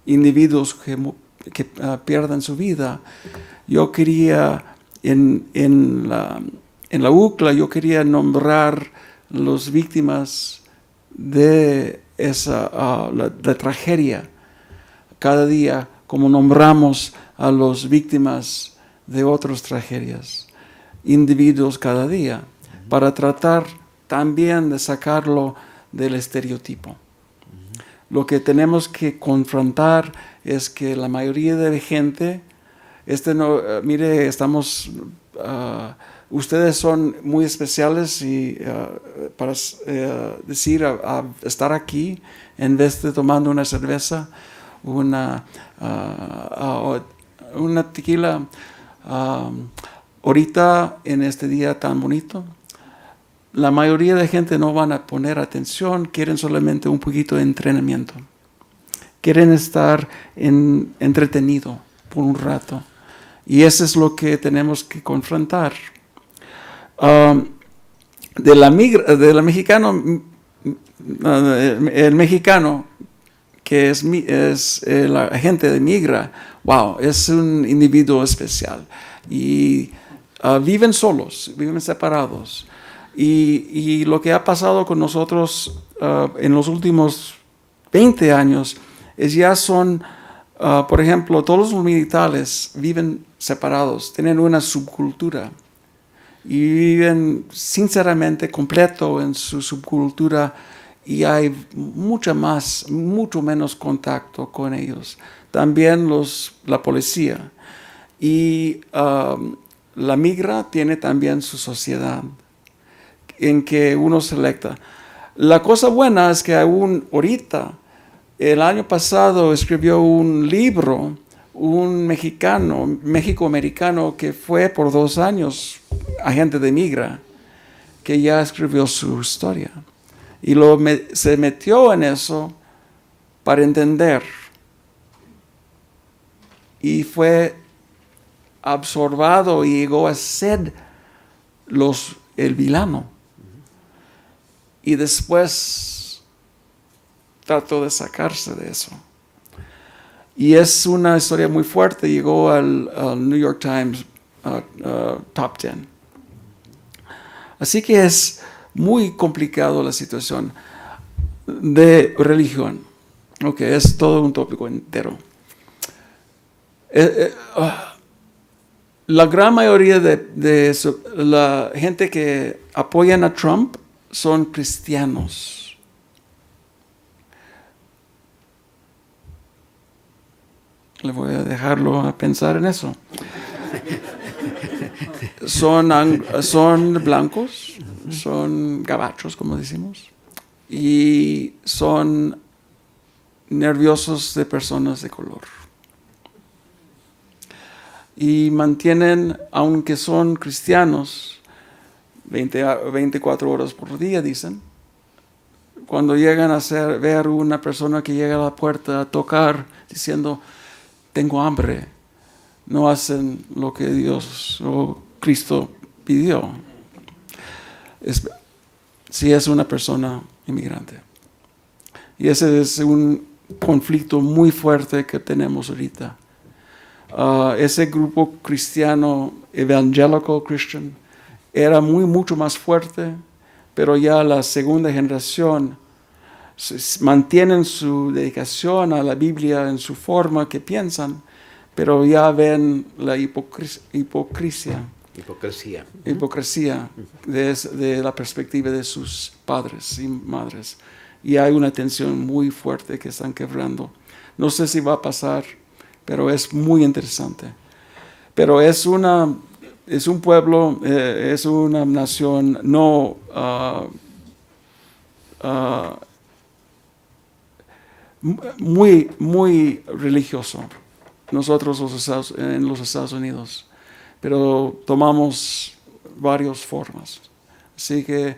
individuos que pierden su vida. Yo quería, en la UCLA, yo quería nombrar las víctimas de la tragedia cada día, como nombramos a las víctimas de otras tragedias, individuos cada día, para tratar también de sacarlo del estereotipo. Lo que tenemos que confrontar es que la mayoría de la gente, mire, estamos... ustedes son muy especiales y para decir a estar aquí en vez de tomando una cerveza, una tequila, ahorita en este día tan bonito. La mayoría de la gente no van a poner atención, quieren solamente un poquito de entrenamiento. Quieren estar entretenido por un rato. Y eso es lo que tenemos que confrontar. El mexicano que es la gente de migra, wow, es un individuo especial. Y viven solos, viven separados. Y lo que ha pasado con nosotros en los últimos 20 años es ya son, por ejemplo, todos los militares viven separados, tienen una subcultura y viven sinceramente completo en su subcultura y hay mucho menos contacto con ellos. También la policía. Y la migra tiene también su sociedad en que uno selecta. La cosa buena es que aún ahorita, el año pasado escribió un libro, un México-americano que fue por 2 años agente de migra, que ya escribió su historia. Y se metió en eso para entender. Y fue absorbado y llegó a ser el villano. Y después trató de sacarse de eso. Y es una historia muy fuerte. Llegó al New York Times Top 10. Así que es muy complicado la situación de religión. Ok, es todo un tópico entero. La gran mayoría de la gente que apoyan a Trump son cristianos. Le voy a dejarlo a pensar en eso. Son blancos, son gabachos, como decimos, y son nerviosos de personas de color. Y mantienen, aunque son cristianos, 24 horas por día, dicen. Cuando llegan a ver una persona que llega a la puerta a tocar, diciendo, tengo hambre, no hacen lo que Dios o Cristo pidió. Si es una persona inmigrante. Y ese es un conflicto muy fuerte que tenemos ahorita. Ese grupo cristiano, evangelical Christian, era mucho más fuerte, pero ya la segunda generación mantienen su dedicación a la Biblia en su forma que piensan, pero ya ven la hipocresía de la perspectiva de sus padres y madres. Y hay una tensión muy fuerte que están quebrando. No sé si va a pasar, pero es muy interesante. Pero es un pueblo, es una nación no muy religioso. Nosotros en los Estados Unidos, pero tomamos varias formas. Así que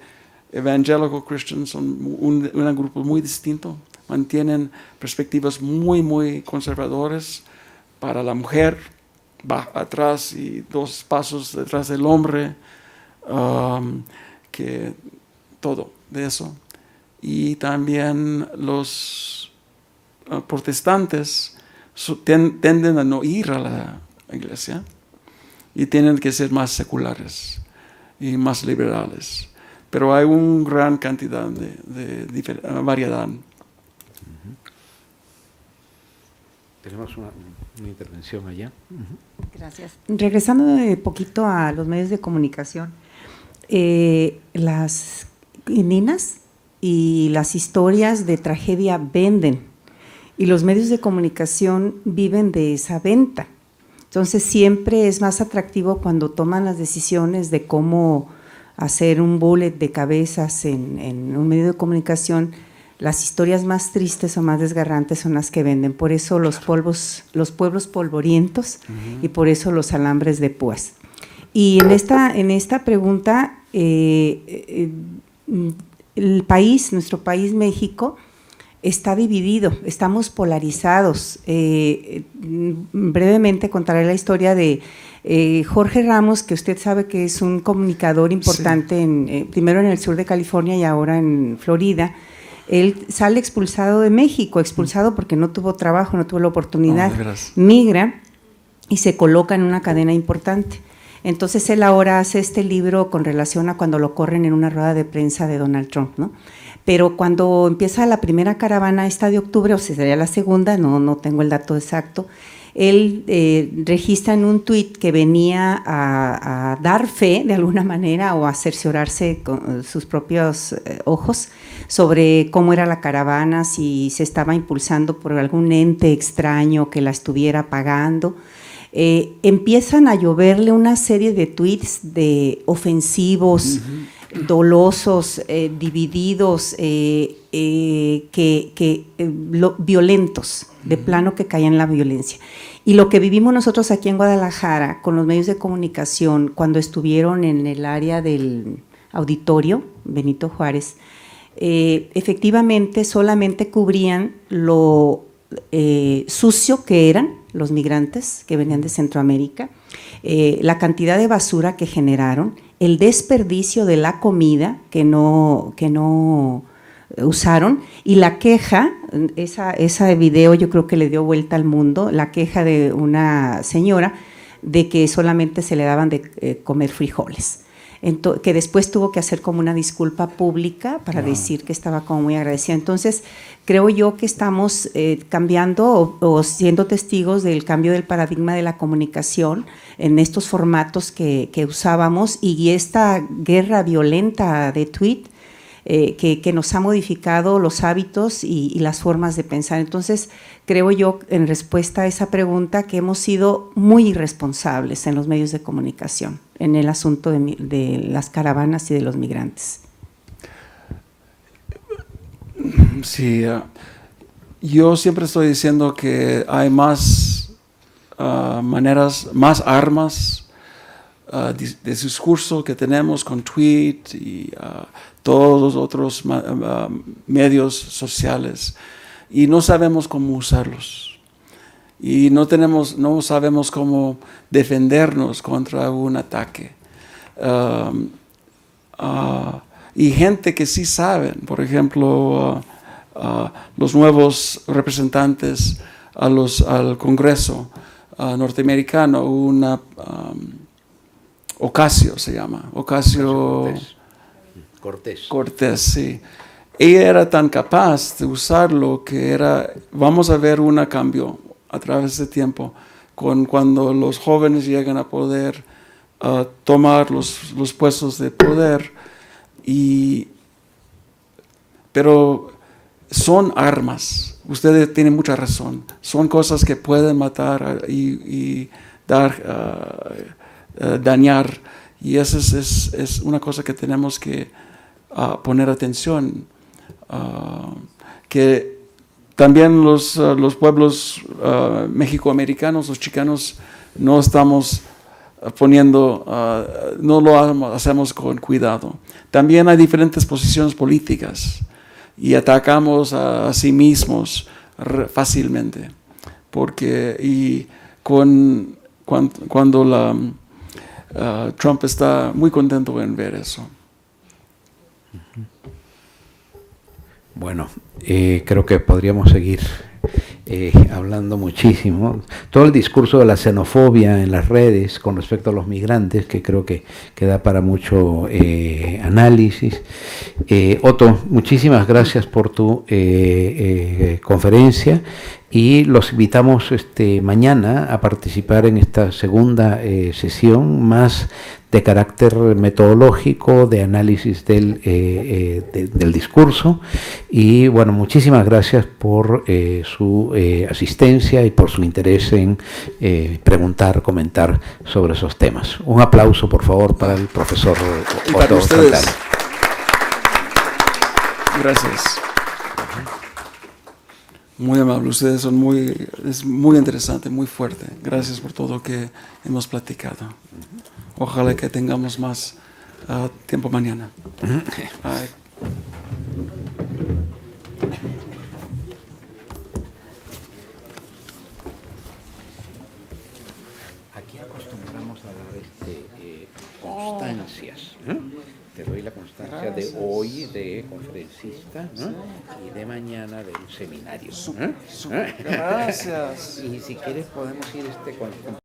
Evangelical Christians son un grupo muy distinto, mantienen perspectivas muy conservadoras para la mujer, va atrás y 2 pasos detrás del hombre, que todo de eso. Y también los protestantes tienden a no ir a la iglesia y tienen que ser más seculares y más liberales. Pero hay una gran cantidad de variedad. Tenemos una intervención allá. Gracias. Regresando de poquito a los medios de comunicación, las ninas y las historias de tragedia venden y los medios de comunicación viven de esa venta. Entonces siempre es más atractivo cuando toman las decisiones de cómo hacer un bullet de cabezas en un medio de comunicación. Las historias más tristes o más desgarrantes son las que venden. Por eso los pueblos polvorientos y por eso los alambres de púas. Y en esta pregunta, nuestro país México, está dividido, estamos polarizados. Brevemente contaré la historia de Jorge Ramos, que usted sabe que es un comunicador importante, primero en el sur de California y ahora en Florida. Él sale expulsado de México, expulsado porque no tuvo trabajo, no tuvo la oportunidad, de veras. migra y se coloca en una cadena importante. Entonces él ahora hace este libro con relación a cuando lo corren en una rueda de prensa de Donald Trump, ¿no? Pero cuando empieza la primera caravana esta de octubre, o sea, sería la segunda, no tengo el dato exacto, él registra en un tuit que venía a dar fe de alguna manera o a cerciorarse con sus propios ojos sobre cómo era la caravana, si se estaba impulsando por algún ente extraño que la estuviera pagando. Empiezan a lloverle una serie de tweets de ofensivos, dolosos, divididos, violentos, de plano que caían en la violencia. Y lo que vivimos nosotros aquí en Guadalajara con los medios de comunicación cuando estuvieron en el área del auditorio Benito Juárez, efectivamente solamente cubrían lo sucio que eran los migrantes que venían de Centroamérica, la cantidad de basura que generaron, el desperdicio de la comida que no usaron y la queja, ese video yo creo que le dio vuelta al mundo, la queja de una señora de que solamente se le daban de comer frijoles. Que después tuvo que hacer como una disculpa pública para decir que estaba como muy agradecida. Entonces, creo yo que estamos cambiando o siendo testigos del cambio del paradigma de la comunicación en estos formatos que usábamos y esta guerra violenta de tweet que nos ha modificado los hábitos y las formas de pensar. Entonces, creo yo, en respuesta a esa pregunta, que hemos sido muy irresponsables en los medios de comunicación en el asunto de las caravanas y de los migrantes. Sí, yo siempre estoy diciendo que hay más maneras, más armas de discurso que tenemos con tweet y todos los otros medios sociales y no sabemos cómo usarlos. Y no sabemos cómo defendernos contra un ataque. Y gente que sí saben, por ejemplo, los nuevos representantes al Congreso norteamericano, Ocasio se llama, Cortés, sí. Ella era tan capaz de usarlo que vamos a ver un cambio a través del tiempo, cuando los jóvenes llegan a poder tomar los puestos de poder, pero son armas, usted tiene mucha razón, son cosas que pueden matar y dañar, y eso es una cosa que tenemos que poner atención, que también los pueblos mexicoamericanos, los chicanos, no estamos poniendo, no lo hacemos con cuidado. También hay diferentes posiciones políticas y atacamos a sí mismos fácilmente, cuando Trump está muy contento en ver eso. Bueno, creo que podríamos seguir hablando muchísimo. Todo el discurso de la xenofobia en las redes con respecto a los migrantes, que creo que da para mucho análisis. Otto, muchísimas gracias por tu conferencia y los invitamos mañana a participar en esta segunda sesión más de carácter metodológico, de análisis del discurso. Y bueno, muchísimas gracias por su asistencia y por su interés en preguntar, comentar sobre esos temas. Un aplauso, por favor, para el profesor Otto. Para ustedes. Gracias. Muy amable, ustedes son es muy interesante, muy fuerte. Gracias por todo lo que hemos platicado. Ojalá que tengamos más tiempo mañana. Aquí acostumbramos a dar constancias. Te doy la constancia. circunstancia de hoy de conferencista, ¿no? Y de mañana del seminario. Gracias. Y si quieres podemos ir con